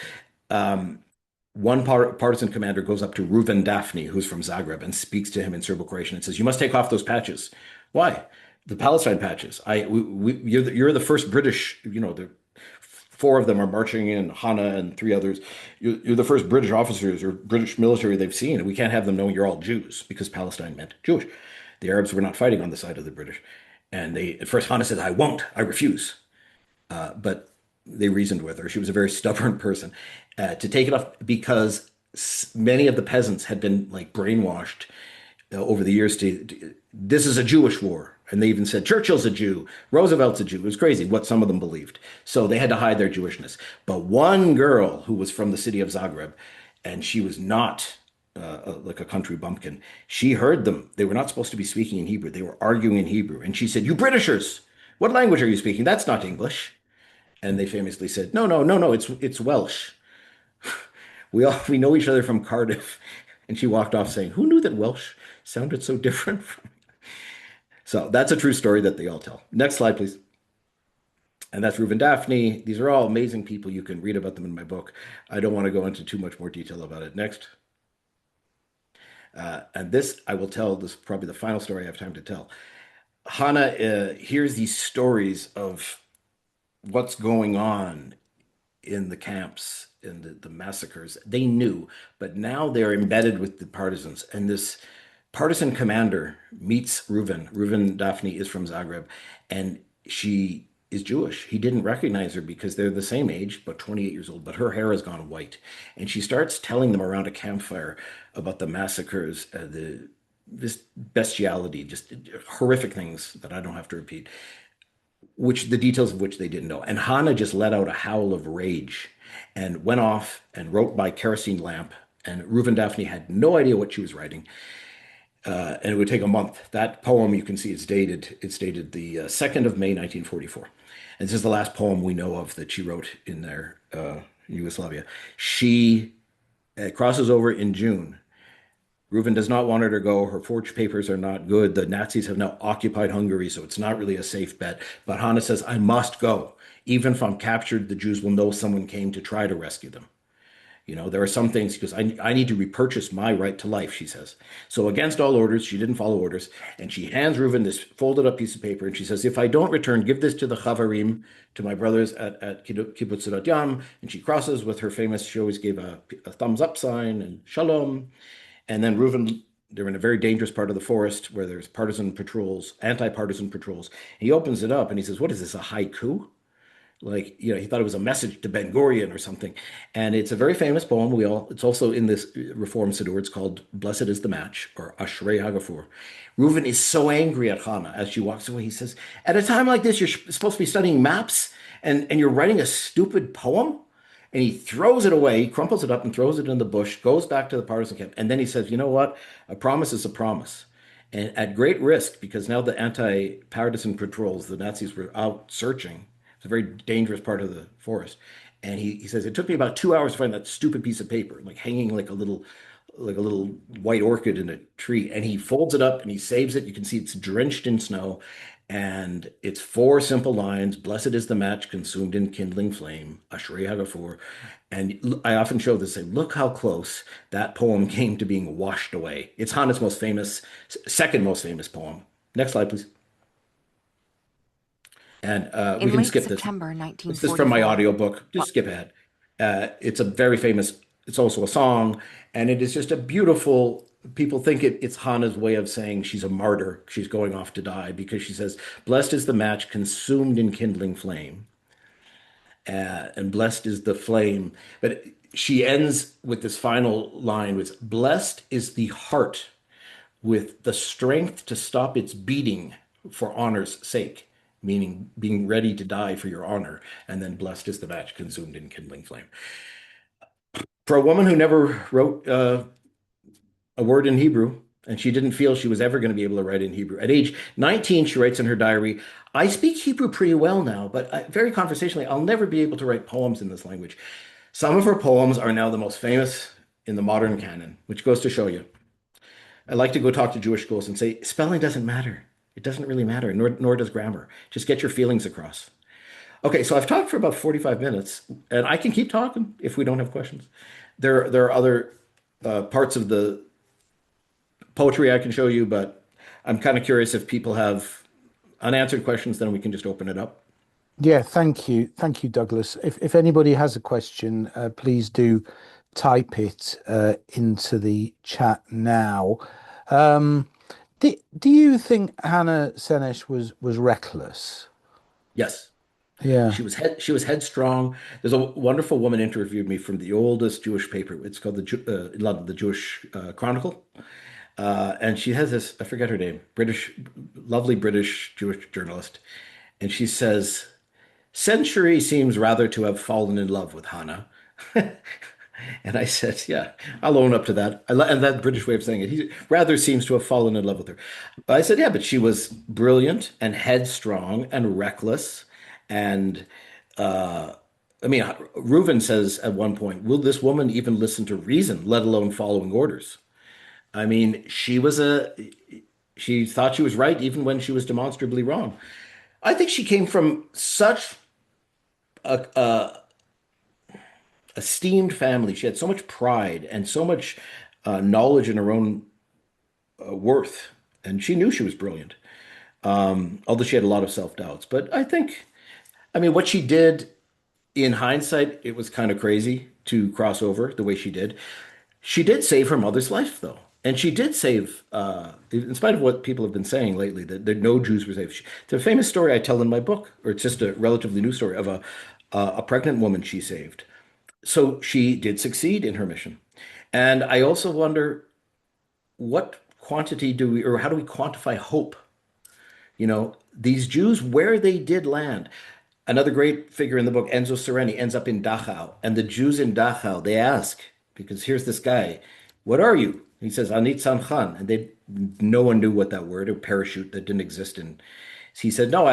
one partisan commander goes up to Reuven Daphne, who's from Zagreb, and speaks to him in Serbo-Croatian and says, "You must take off those patches." Why? The Palestine patches. You're the first British. The four of them are marching in, Hannah and three others. You're the first British officers or British military they've seen, and we can't have them knowing you're all Jews because Palestine meant Jewish. The Arabs were not fighting on the side of the British, and at first Hannah said, "I won't. I refuse." But they reasoned with her. She was a very stubborn person to take it off because many of the peasants had been like brainwashed over the years this is a Jewish war. And they even said Churchill's a Jew, Roosevelt's a Jew. It was crazy what some of them believed. So they had to hide their Jewishness. But one girl who was from the city of Zagreb, and she was not like a country bumpkin, she heard them. They were not supposed to be speaking in Hebrew. They were arguing in Hebrew. And she said, "You Britishers, what language are you speaking? That's not English." And they famously said, "No, no, no, no, it's Welsh. We know each other from Cardiff." And she walked off saying, "Who knew that Welsh sounded so different?" So that's a true story that they all tell. Next slide, please. And that's Reuven Daphne. These are all amazing people. You can read about them in my book. I don't want to go into too much more detail about it. Next. And this, I will tell, this is probably the final story I have time to tell. Hannah hears these stories of what's going on in the camps, in the massacres. They knew, but now they're embedded with the partisans. And this partisan commander meets Reuven. Reuven Daphne is from Zagreb, and she is Jewish. He didn't recognize her because they're the same age, but 28 years old, but her hair has gone white. And she starts telling them around a campfire about the massacres, this bestiality, just horrific things that I don't have to repeat, the details of which they didn't know. And Hannah just let out a howl of rage and went off and wrote by kerosene lamp. And Reuven Daphne had no idea what she was writing. And it would take a month. That poem, you can see, it's dated the 2nd of May, 1944. And this is the last poem we know of that she wrote in there, Yugoslavia. She crosses over in June. Reuven does not want her to go. Her forged papers are not good. The Nazis have now occupied Hungary, so it's not really a safe bet. But Hannah says, "I must go. Even if I'm captured, the Jews will know someone came to try to rescue them." There are some things because I need to repurchase my right to life, she says. So against all orders, she didn't follow orders. And she hands Reuven this folded up piece of paper. And she says, "If I don't return, give this to the Chavarim, to my brothers at Kibbutz Sderot Yam." And she crosses with her famous, she always gave a thumbs up sign and shalom. And then Reuven, they're in a very dangerous part of the forest where there's partisan patrols, anti-partisan patrols. He opens it up and he says, "What is this, a haiku?" Like, he thought it was a message to Ben Gurion or something. And it's a very famous poem. It's also in this Reform Siddur. It's called "Blessed is the Match," or Ashrei Hagafur. Reuven is so angry at Hannah as she walks away. He says, "At a time like this, you're supposed to be studying maps and you're writing a stupid poem?" And he throws it away, he crumples it up and throws it in the bush, goes back to the partisan camp. And then he says, "You know what? A promise is a promise." And at great risk, because now the anti-partisan patrols, the Nazis were out searching. It's a very dangerous part of the forest. And he says, "It took me about 2 hours to find that stupid piece of paper, like hanging like a little white orchid in a tree." And he folds it up and he saves it. You can see it's drenched in snow. And it's 4 simple lines: "Blessed is the match consumed in kindling flame, Ashrei Hagafur." And I often show this, say, look how close that poem came to being washed away. It's Hannah's second most famous poem. Next slide, please. And we can skip this. September 1944. This is from my audiobook. Just skip ahead. It's a very famous, it's also a song, and it is just a beautiful, people think it's Hannah's way of saying she's a martyr. She's going off to die because she says, "Blessed is the match consumed in kindling flame." And blessed is the flame. But she ends with this final line, which "Blessed is the heart with the strength to stop its beating for honor's sake," meaning being ready to die for your honor. And then "Blessed is the match consumed in kindling flame." For a woman who never wrote a word in Hebrew, and she didn't feel she was ever going to be able to write in Hebrew. At age 19, she writes in her diary, "I speak Hebrew pretty well now, but very conversationally, I'll never be able to write poems in this language." Some of her poems are now the most famous in the modern canon, which goes to show you. I like to go talk to Jewish schools and say, spelling doesn't matter. It doesn't really matter, nor does grammar. Just get your feelings across. Okay, so I've talked for about 45 minutes, and I can keep talking if we don't have questions. there are other parts of the poetry I can show you, but I'm kind of curious if people have unanswered questions, then we can just open it up. Yeah, thank you, Douglas. If anybody has a question, please do type it into the chat now. Um, do you think Hannah Senesh was reckless? Yes. Yeah. She was headstrong. There's a wonderful woman interviewed me from the oldest Jewish paper. It's called in London, the Jewish Chronicle. And she has this, I forget her name, lovely British Jewish journalist. And she says, Century seems rather to have fallen in love with Hannah. And I said, yeah, I'll own up to that. And that British way of saying it, he rather seems to have fallen in love with her. But I said, yeah, but she was brilliant and headstrong and reckless. And I mean, Reuven says at one point, will this woman even listen to reason, let alone following orders? I mean, she thought she was right even when she was demonstrably wrong. I think she came from such a esteemed family. She had so much pride and so much knowledge in her own worth, and she knew she was brilliant. Although she had a lot of self-doubts. But I mean, what she did in hindsight, it was kind of crazy to cross over the way she did. She did save her mother's life, though. And she did save, in spite of what people have been saying lately, that no Jews were saved. The famous story I tell in my book, or it's just a relatively new story of a pregnant woman she saved. So she did succeed in her mission. And I also wonder what quantity do we, or how do we quantify hope? You know, these Jews, where they did land. Another great figure in the book, Enzo Sereni, ends up in Dachau. And the Jews in Dachau, they ask, because here's this guy, what are you? He says, Anit Samchan. And no one knew what that word, a parachute that didn't exist in. He said, no,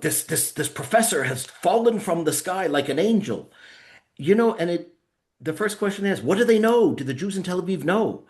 this professor has fallen from the sky like an angel. You know, the first question is, what do they know? Do the Jews in Tel Aviv know?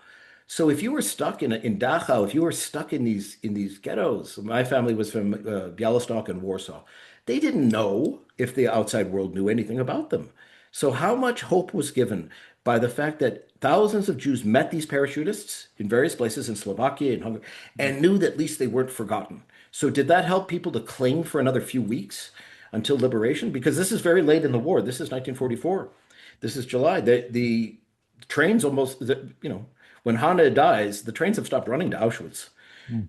So if you were stuck in Dachau, if you were stuck in these ghettos, my family was from Białystok and Warsaw. They didn't know if the outside world knew anything about them. So how much hope was given by the fact that thousands of Jews met these parachutists in various places in Slovakia and Hungary and knew that at least they weren't forgotten. So did that help people to cling for another few weeks until liberation? Because this is very late in the war. This is 1944. This is July. The trains almost, when Hannah dies, the trains have stopped running to Auschwitz.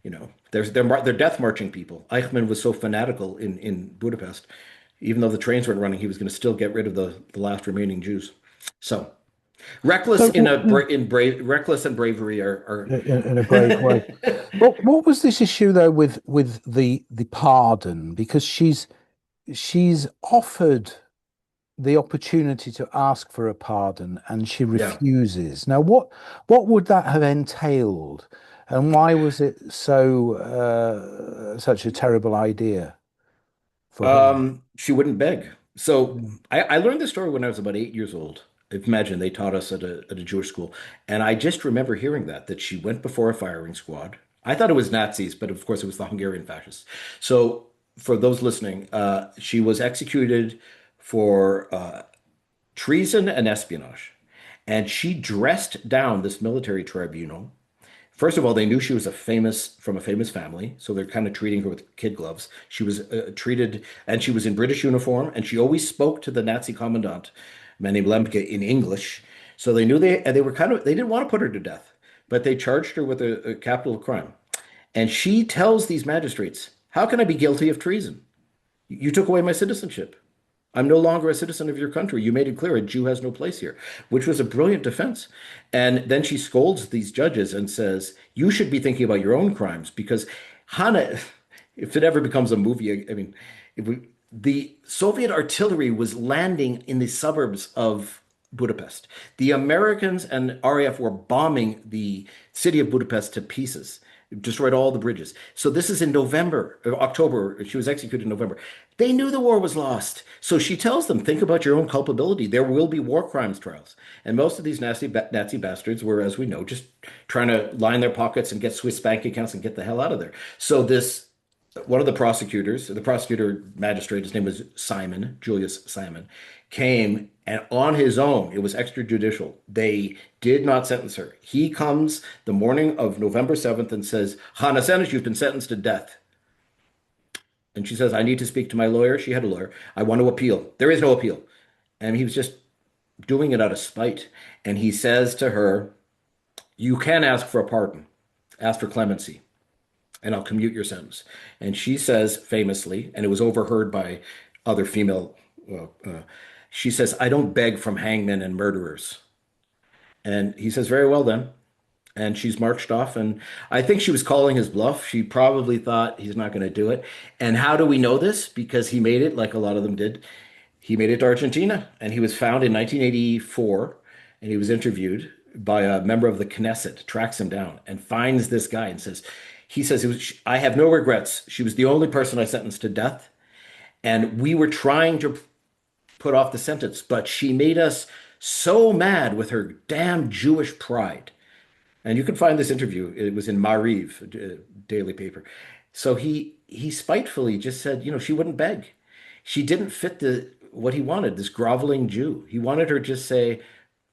You know, they're death marching people. Eichmann was so fanatical in Budapest, even though the trains weren't running, he was going to still get rid of the last remaining Jews. So reckless reckless and bravery are in a brave way. What was this issue though with the pardon? Because she's offered the opportunity to ask for a pardon and she refuses. Now, what would that have entailed, and why was it such a terrible idea for her? She wouldn't beg. So I learned this story when I was about 8 years old. Imagine they taught us at a Jewish school, and I just remember hearing that she went before a firing squad. I thought it was Nazis, but of course it was the Hungarian fascists. So for those listening, she was executed for treason and espionage. And she dressed down this military tribunal. First of all, they knew she was from a famous family, so they're kind of treating her with kid gloves. She was treated, and she was in British uniform, and she always spoke to the Nazi commandant, a man named Lemke, in English. So they knew they didn't want to put her to death, but they charged her with a capital crime. And she tells these magistrates, how can I be guilty of treason? You took away my citizenship. I'm no longer a citizen of your country. You made it clear a Jew has no place here, which was a brilliant defense. And then she scolds these judges and says, you should be thinking about your own crimes, because Hannah, if it ever becomes a movie, I mean, the Soviet artillery was landing in the suburbs of Budapest. The Americans and RAF were bombing the city of Budapest to pieces, destroyed all the bridges. So this is in October. She was executed in November. They knew the war was lost. So she tells them, think about your own culpability. There will be war crimes trials. And most of these Nazi bastards were, as we know, just trying to line their pockets and get Swiss bank accounts and get the hell out of there. So one of the prosecutor magistrate, his name was Julius Simon, came and on his own, it was extrajudicial. They did not sentence her. He comes the morning of November 7th and says, Hannah Senesh, you've been sentenced to death. And she says, I need to speak to my lawyer. She had a lawyer. I want to appeal. There is no appeal. And he was just doing it out of spite. And he says to her, you can ask for a pardon, ask for clemency, and I'll commute your sentence. And she says famously, and it was overheard by other female, she says, I don't beg from hangmen and murderers. And he says, very well then. And she's marched off. And I think she was calling his bluff. She probably thought he's not going to do it. And how do we know this? Because he made it, like a lot of them did. He made it to Argentina, and he was found in 1984, and he was interviewed by a member of the Knesset, tracks him down and finds this guy and says, he says, I have no regrets. She was the only person I sentenced to death. And we were trying to put off the sentence, but she made us so mad with her damn Jewish pride. And you can find this interview. It was in Mariv, a daily paper. So he spitefully just said, she wouldn't beg. She didn't fit what he wanted, this groveling Jew. He wanted her to just say,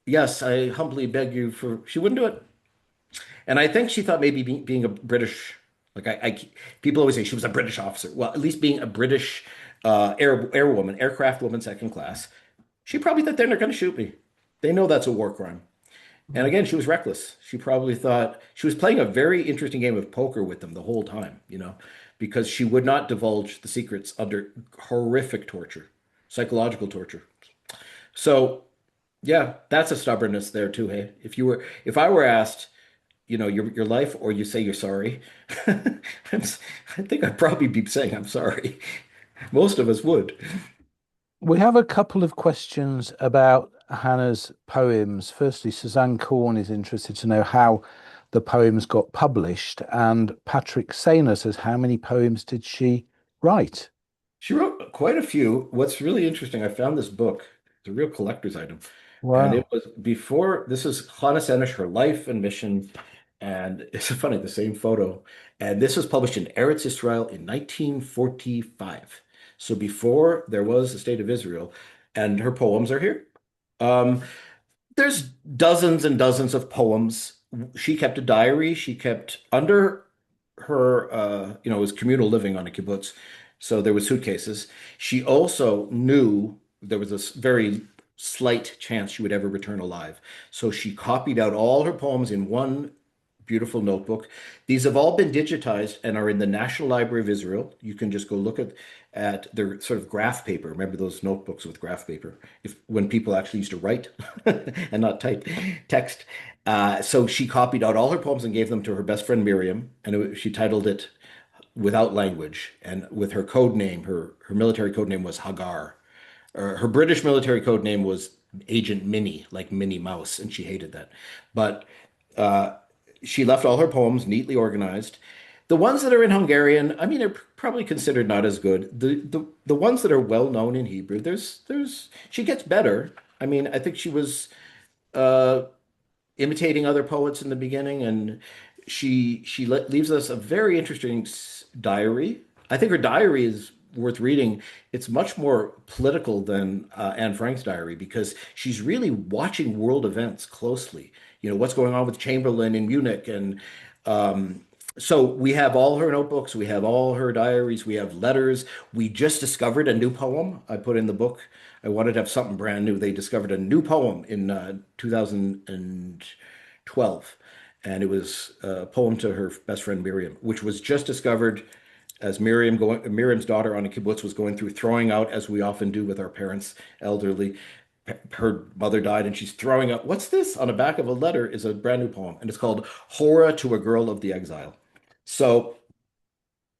yes, I humbly beg you for, she wouldn't do it. And I think she thought maybe being a British, people always say she was a British officer. Well, at least being a British aircraft woman, second class, she probably thought they're not going to shoot me. They know that's a war crime. And again, she was reckless. She probably thought she was playing a very interesting game of poker with them the whole time, because she would not divulge the secrets under horrific torture, psychological torture. So, yeah, that's a stubbornness there too. Hey, if I were asked, your life, or you say you're sorry, I think I'd probably be saying I'm sorry. Most of us would. We have a couple of questions about Hannah's poems. Firstly, Suzanne Corn is interested to know how the poems got published. And Patrick Sainer says, how many poems did she write? She wrote quite a few. What's really interesting, I found this book. It's a real collector's item. Wow. And it was before, this is Hannah Senesh, Her Life and Mission. And it's funny, the same photo. And this was published in Eretz Israel in 1945. So before there was the state of Israel, and her poems are here. There's dozens and dozens of poems. She kept a diary. She kept under her, it was communal living on a kibbutz. So there was suitcases. She also knew there was a very slight chance she would ever return alive. So she copied out all her poems in one beautiful notebook. These have all been digitized and are in the National Library of Israel. You can just go look at their sort of graph paper. Remember those notebooks with graph paper? When people actually used to write and not type text. So she copied out all her poems and gave them to her best friend Miriam, and she titled it Without Language. And with her code name, her military code name was Hagar. Her British military code name was Agent Minnie, like Minnie Mouse, and she hated that. But she left all her poems neatly organized. The ones that are in Hungarian, I mean, are probably considered not as good. The ones that are well known in Hebrew, she gets better. I mean, I think she was imitating other poets in the beginning, and she leaves us a very interesting diary. I think her diary is worth reading. It's much more political than Anne Frank's diary because she's really watching world events closely. What's going on with Chamberlain in Munich. And so we have all her notebooks, we have all her diaries, we have letters. We just discovered a new poem I put in the book. I wanted to have something brand new. They discovered a new poem in 2012. And it was a poem to her best friend Miriam, which was just discovered as Miriam's daughter on a kibbutz was going through throwing out, as we often do with our parents, elderly. Her mother died and she's throwing up. What's this? On the back of a letter is a brand new poem, and it's called Hora to a Girl of the Exile. So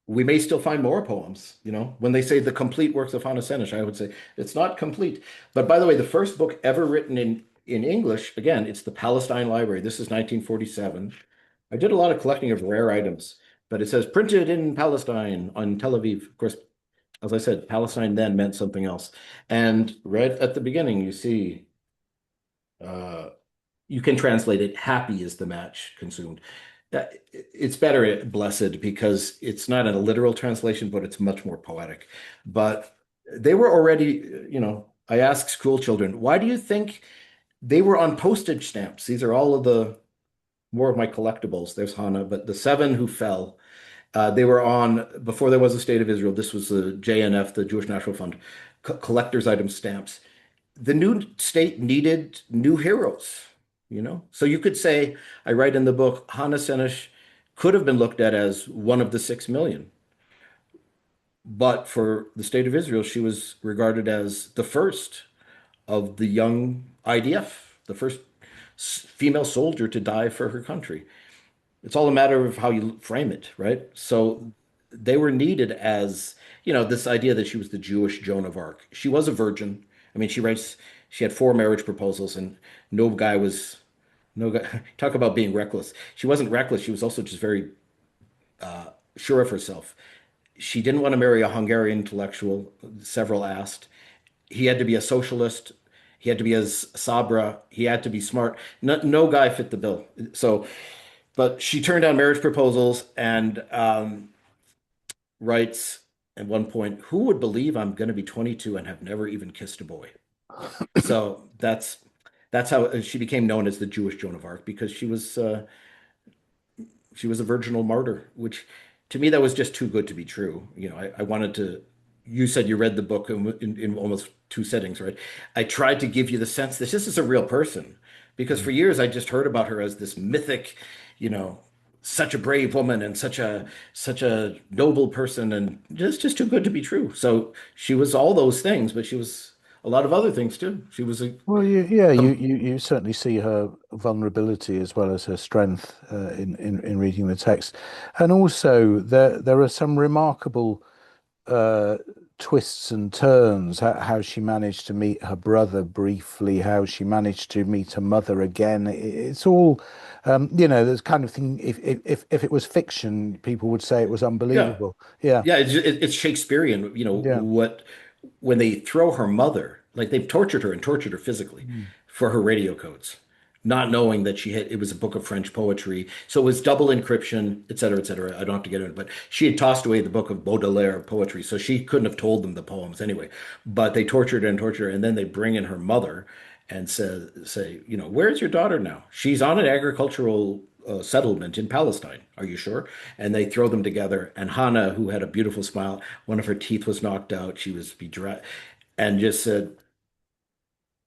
we may still find more poems. When they say the complete works of Hannah Senesh, I would say it's not complete. But by the way, the first book ever written in English, again, it's the Palestine Library. This is 1947. I did a lot of collecting of rare items, but it says printed in Palestine on Tel Aviv. Of course, as I said, Palestine then meant something else. And right at the beginning, you see, you can translate it, happy is the match consumed. It's better blessed because it's not a literal translation, but it's much more poetic. But they were already, I ask school children, why do you think they were on postage stamps? These are all of the more of my collectibles. There's Hannah, but the seven who fell, they were on before there was a state of Israel. This was the JNF, the Jewish National Fund, collector's item stamps. The new state needed new heroes, you know? So you could say, I write in the book, Hannah Senesh could have been looked at as one of the 6 million. But for the state of Israel, she was regarded as the first of the young IDF, the first female soldier to die for her country. It's all a matter of how you frame it, right? So they were needed as, this idea that she was the Jewish Joan of Arc. She was a virgin. I mean, she had 4 marriage proposals, and no guy was, no guy, talk about being reckless. She wasn't reckless. She was also just very sure of herself. She didn't want to marry a Hungarian intellectual, several asked. He had to be a socialist. He had to be as Sabra. He had to be smart. No guy fit the bill. So, but she turned down marriage proposals and writes at one point, "Who would believe I'm going to be 22 and have never even kissed a boy?" So that's how she became known as the Jewish Joan of Arc, because she was a virginal martyr, which to me that was just too good to be true. I wanted to. You said you read the book in almost 2 settings, right? I tried to give you the sense that this is a real person, because for years I just heard about her as this mythic, you know, such a brave woman and such a noble person, and just too good to be true. So she was all those things, but she was a lot of other things too. She was a Well, yeah, you certainly see her vulnerability as well as her strength in reading the text, and also there are some remarkable uh, twists and turns. How she managed to meet her brother briefly, how she managed to meet her mother again. It's all, there's kind of thing. If it was fiction, people would say it was yeah. unbelievable. Yeah, Yeah, it's Shakespearean, yeah. when they throw her mother, like they've tortured her and tortured her physically Mm. for her radio codes, not knowing that it was a book of French poetry. So it was double encryption, et cetera, et cetera. I don't have to get into it, but she had tossed away the book of Baudelaire poetry, so she couldn't have told them the poems anyway. But they tortured her and tortured her, and then they bring in her mother and say, where's your daughter now? She's on an agricultural settlement in Palestine. Are you sure? And they throw them together. And Hannah, who had a beautiful smile, one of her teeth was knocked out. She was bedraggled, and just said,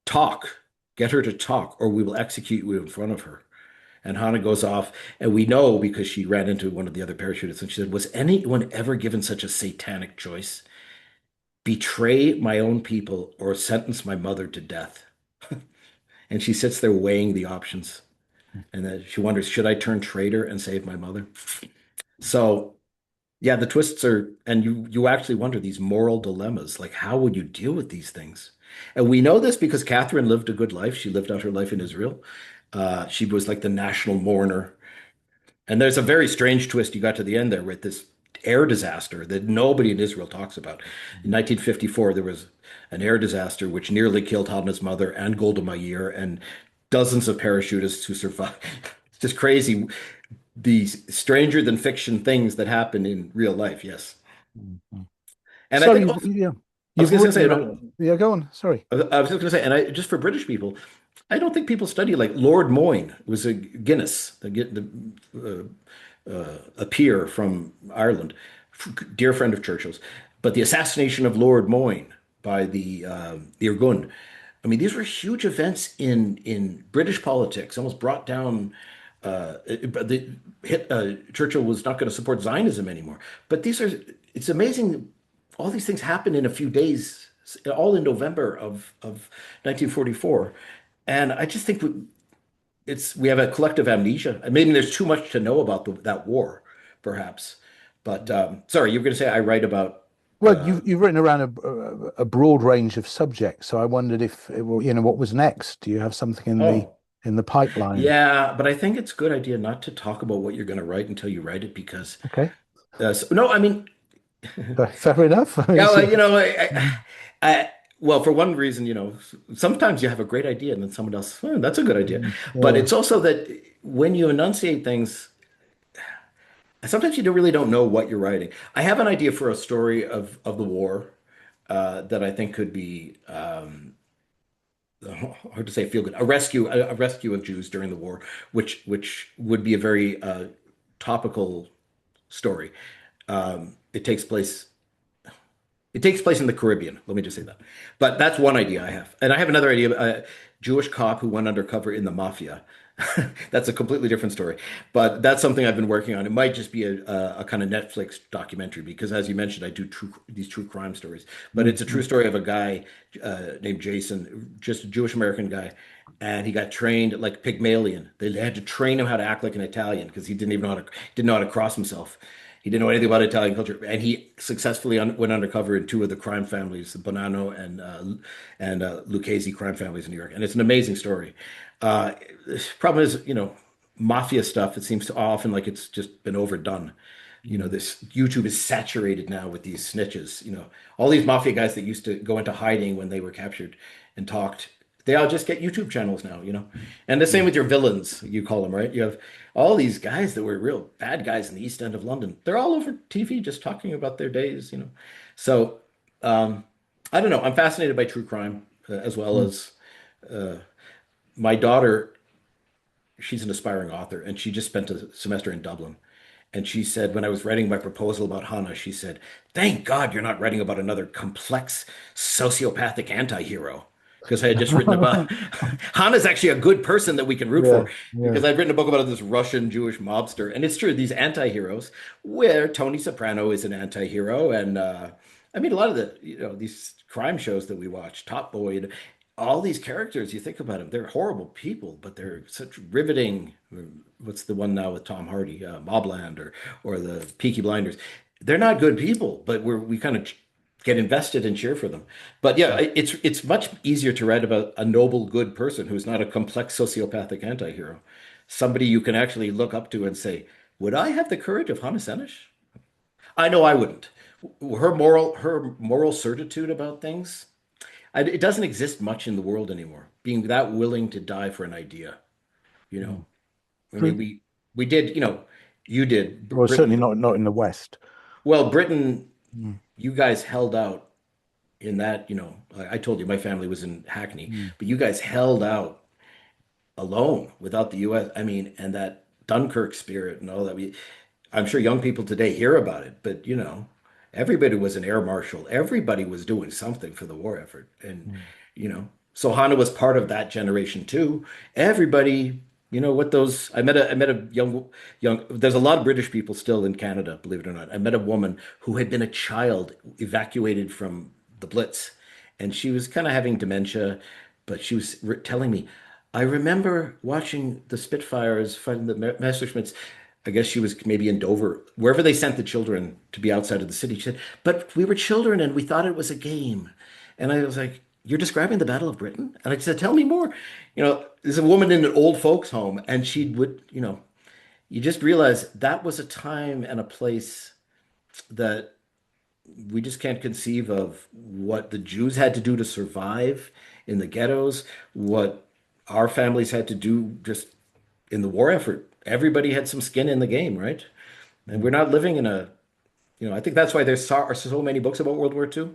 "Talk, get her to talk, or we will execute you in front of her." And Hannah goes off, and we know because she ran into one of the other parachutists, and she said, "Was anyone ever given such a satanic choice? Betray my own people or sentence my mother to death?" And she sits there weighing the options. And then she wonders, should I turn traitor and save my mother? So yeah, the twists are, and you actually wonder these moral dilemmas, like how would you deal with these things? And we know this because Catherine lived a good life. She lived out her life in Israel. She was like the national mourner. And there's a very strange twist you got to the end there with this air disaster that nobody in Israel talks about. In 1954, there was an air disaster which nearly killed Hannah's mother and Golda Meir and dozens of parachutists who survived. It's just crazy. These stranger than fiction things that happen in real life. Yes. Mhm. And I So think also, I was you've going to say, written. Yeah, go on. Sorry. I was just going to say, and just for British people, I don't think people study like Lord Moyne was a Guinness, a peer from Ireland, dear friend of Churchill's. But the assassination of Lord Moyne by the Irgun, I mean, these were huge events in British politics. Almost brought down. Churchill was not going to support Zionism anymore. But it's amazing. All these things happened in a few days, all in November of 1944. And I just think we have a collective amnesia. I mean, there's too much to know about that war, perhaps. But sorry, you were going to say I write about. Well, you've written around a broad range of subjects, so I wondered if what was next. Do you have something Oh, in the pipeline? yeah, but I think it's a good idea not to talk about what you're going to write until you write it because Okay, no, I mean, fair enough. yeah, well, Mhm. well, for one reason, sometimes you have a great idea and then someone else, that's a good idea. But Yeah. it's also that when you enunciate things, sometimes you really don't know what you're writing. I have an idea for a story of the war, that I think could be hard to say feel good. A rescue of Jews during the war, which would be a very topical story. It takes place. It takes place in the Caribbean. Let me just say that. But that's one idea I have, and I have another idea. A Jewish cop who went undercover in the mafia. That's a completely different story, but that's something I've been working on. It might just be a kind of Netflix documentary because, as you mentioned, I do these true crime stories. But it's a true story of a guy named Jason, just a Jewish American guy, and he got trained like Pygmalion. They had to train him how to act like an Italian because he didn't know how to cross himself. He didn't know anything about Italian culture, and he successfully went undercover in two of the crime families, the Bonanno and Lucchese crime families in New York. And it's an amazing story. The problem is, mafia stuff. It seems to often like it's just been overdone. This YouTube is saturated now with these snitches. All these mafia guys that used to go into hiding when they were captured and talked. They all just get YouTube channels now. And the same with your villains, you call them, right? You have all these guys that were real bad guys in the East End of London. They're all over TV just talking about their days. So I don't know. I'm fascinated by true crime as well as my daughter. She's an aspiring author, and she just spent a semester in Dublin. And she said, when I was writing my proposal about Hannah, she said, "Thank God you're not writing about another complex sociopathic anti-hero." Because I had just written about Hannah's actually a good person that we can root for. Because I'd written a book about this Russian Jewish mobster. And it's true, these anti-heroes, where Tony Soprano is an anti-hero. And I mean, a lot of these crime shows that we watch, Top Boy, all these characters, you think about them, they're horrible people, but they're such riveting. What's the one now with Tom Hardy, Mobland, or the Peaky Blinders? They're not good people, but we kind of get invested and cheer for them. But yeah, it's much easier to write about a noble, good person who's not a complex sociopathic anti-hero. Somebody you can actually look up to and say, would I have the courage of Hannah Senesh? I know I wouldn't. Her moral certitude about things, it doesn't exist much in the world anymore. Being that willing to die for an idea, you know. I mean, we did, you did. Well, certainly Britain, not in the West. well, Britain, Mm. you guys held out in that, I told you my family was in Hackney, but you guys held out alone without the US. I mean, and that Dunkirk spirit and all that. I'm sure young people today hear about it, but everybody was an air marshal. Everybody was doing something for the war effort. And, so Hannah was part of that generation too. Everybody, what those, I met a young, there's a lot of British people still in Canada, believe it or not. I met a woman who had been a child evacuated from the Blitz, and she was kind of having dementia, but she was telling me, I remember watching the Spitfires fighting the Messerschmitts. I guess she was maybe in Dover, wherever they sent the children to be outside of the city. She said, but we were children and we thought it was a game. And I was like, you're describing the Battle of Britain? And I said, tell me more. There's a woman in an old folks home, and she would, you just realize that was a time and a place that we just can't conceive of what the Jews had to do to survive in the ghettos, what our families had to do just in the war effort. Everybody had some skin in the game, right? And we're not living in I think that's why there's are so many books about World War II.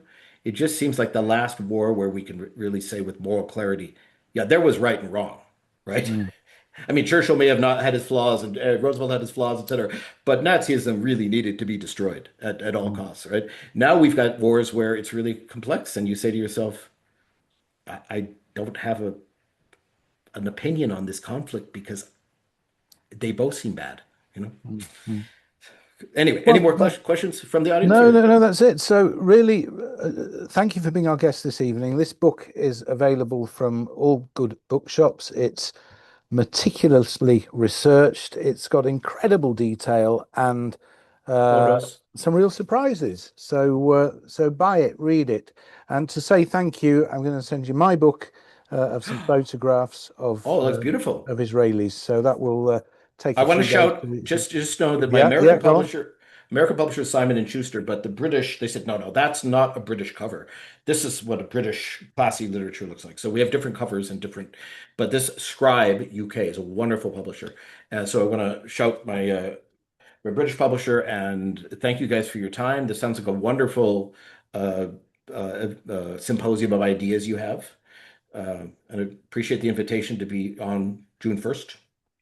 It just seems like the last war where we can really say with moral clarity, yeah, there was right and wrong, right? I mean, Churchill may have not had his flaws, and Roosevelt had his flaws, etc. But Nazism really needed to be destroyed at all costs, right? Now we've got wars where it's really complex, and you say to yourself, I don't have an opinion on this conflict because they both seem bad, Anyway, any more questions from the audience? No, that's it. So really, thank you for being our guest this evening. This book is available from all good bookshops. It's meticulously researched. It's got incredible detail and some real surprises. So buy it, read it. And to say thank you, I'm going to send you my book of some photographs of that's beautiful, of Israelis. So that will take. I want to shout just know that my American publisher is Simon and Schuster, but the British, they said no, that's not a British cover. This is what a British classy literature looks like. So we have different covers and but this Scribe UK is a wonderful publisher, and so I want to shout my British publisher and thank you guys for your time. This sounds like a wonderful symposium of ideas you have. And I appreciate the invitation to be on June 1st.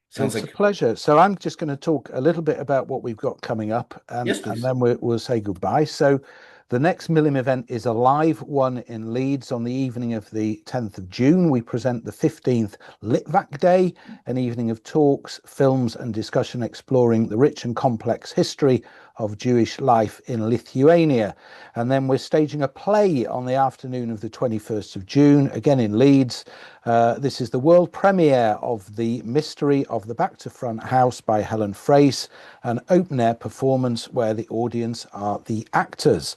Sounds like a pleasure. So I'm just going to talk a little bit about what we've got coming up, and, yes, and then we'll say goodbye. So the next Millim event is a live one in Leeds on the evening of the 10th of June. We present the 15th Litvak Day, an evening of talks, films and discussion exploring the rich and complex history of Jewish life in Lithuania. And then we're staging a play on the afternoon of the 21st of June, again in Leeds. This is the world premiere of The Mystery of the Back to Front House by Helen Frace, an open-air performance where the audience are the actors.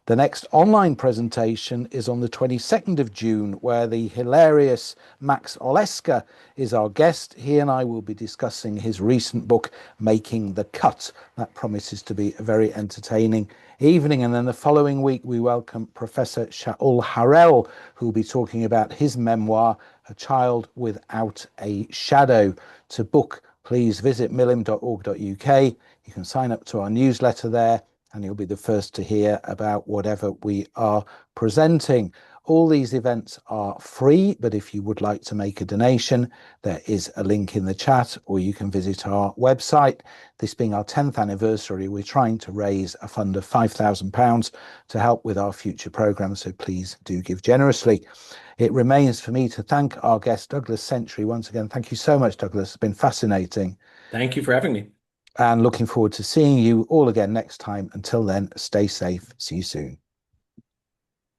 The next online presentation is on the 22nd of June, where the hilarious Max Oleska is our guest. He and I will be discussing his recent book, Making the Cut. That promises to be a very entertaining evening. And then the following week, we welcome Professor Shaul Harel, who will be talking about his memoir, A Child Without a Shadow. To book, please visit millim.org.uk. You can sign up to our newsletter there, and you'll be the first to hear about whatever we are presenting. All these events are free, but if you would like to make a donation, there is a link in the chat, or you can visit our website. This being our 10th anniversary, we're trying to raise a fund of £5,000 to help with our future programmes, so please do give generously. It remains for me to thank our guest, Douglas Century. Once again, thank you so much, Douglas. It's been fascinating. Thank you for having me. And looking forward to seeing you all again next time. Until then, stay safe. See you soon.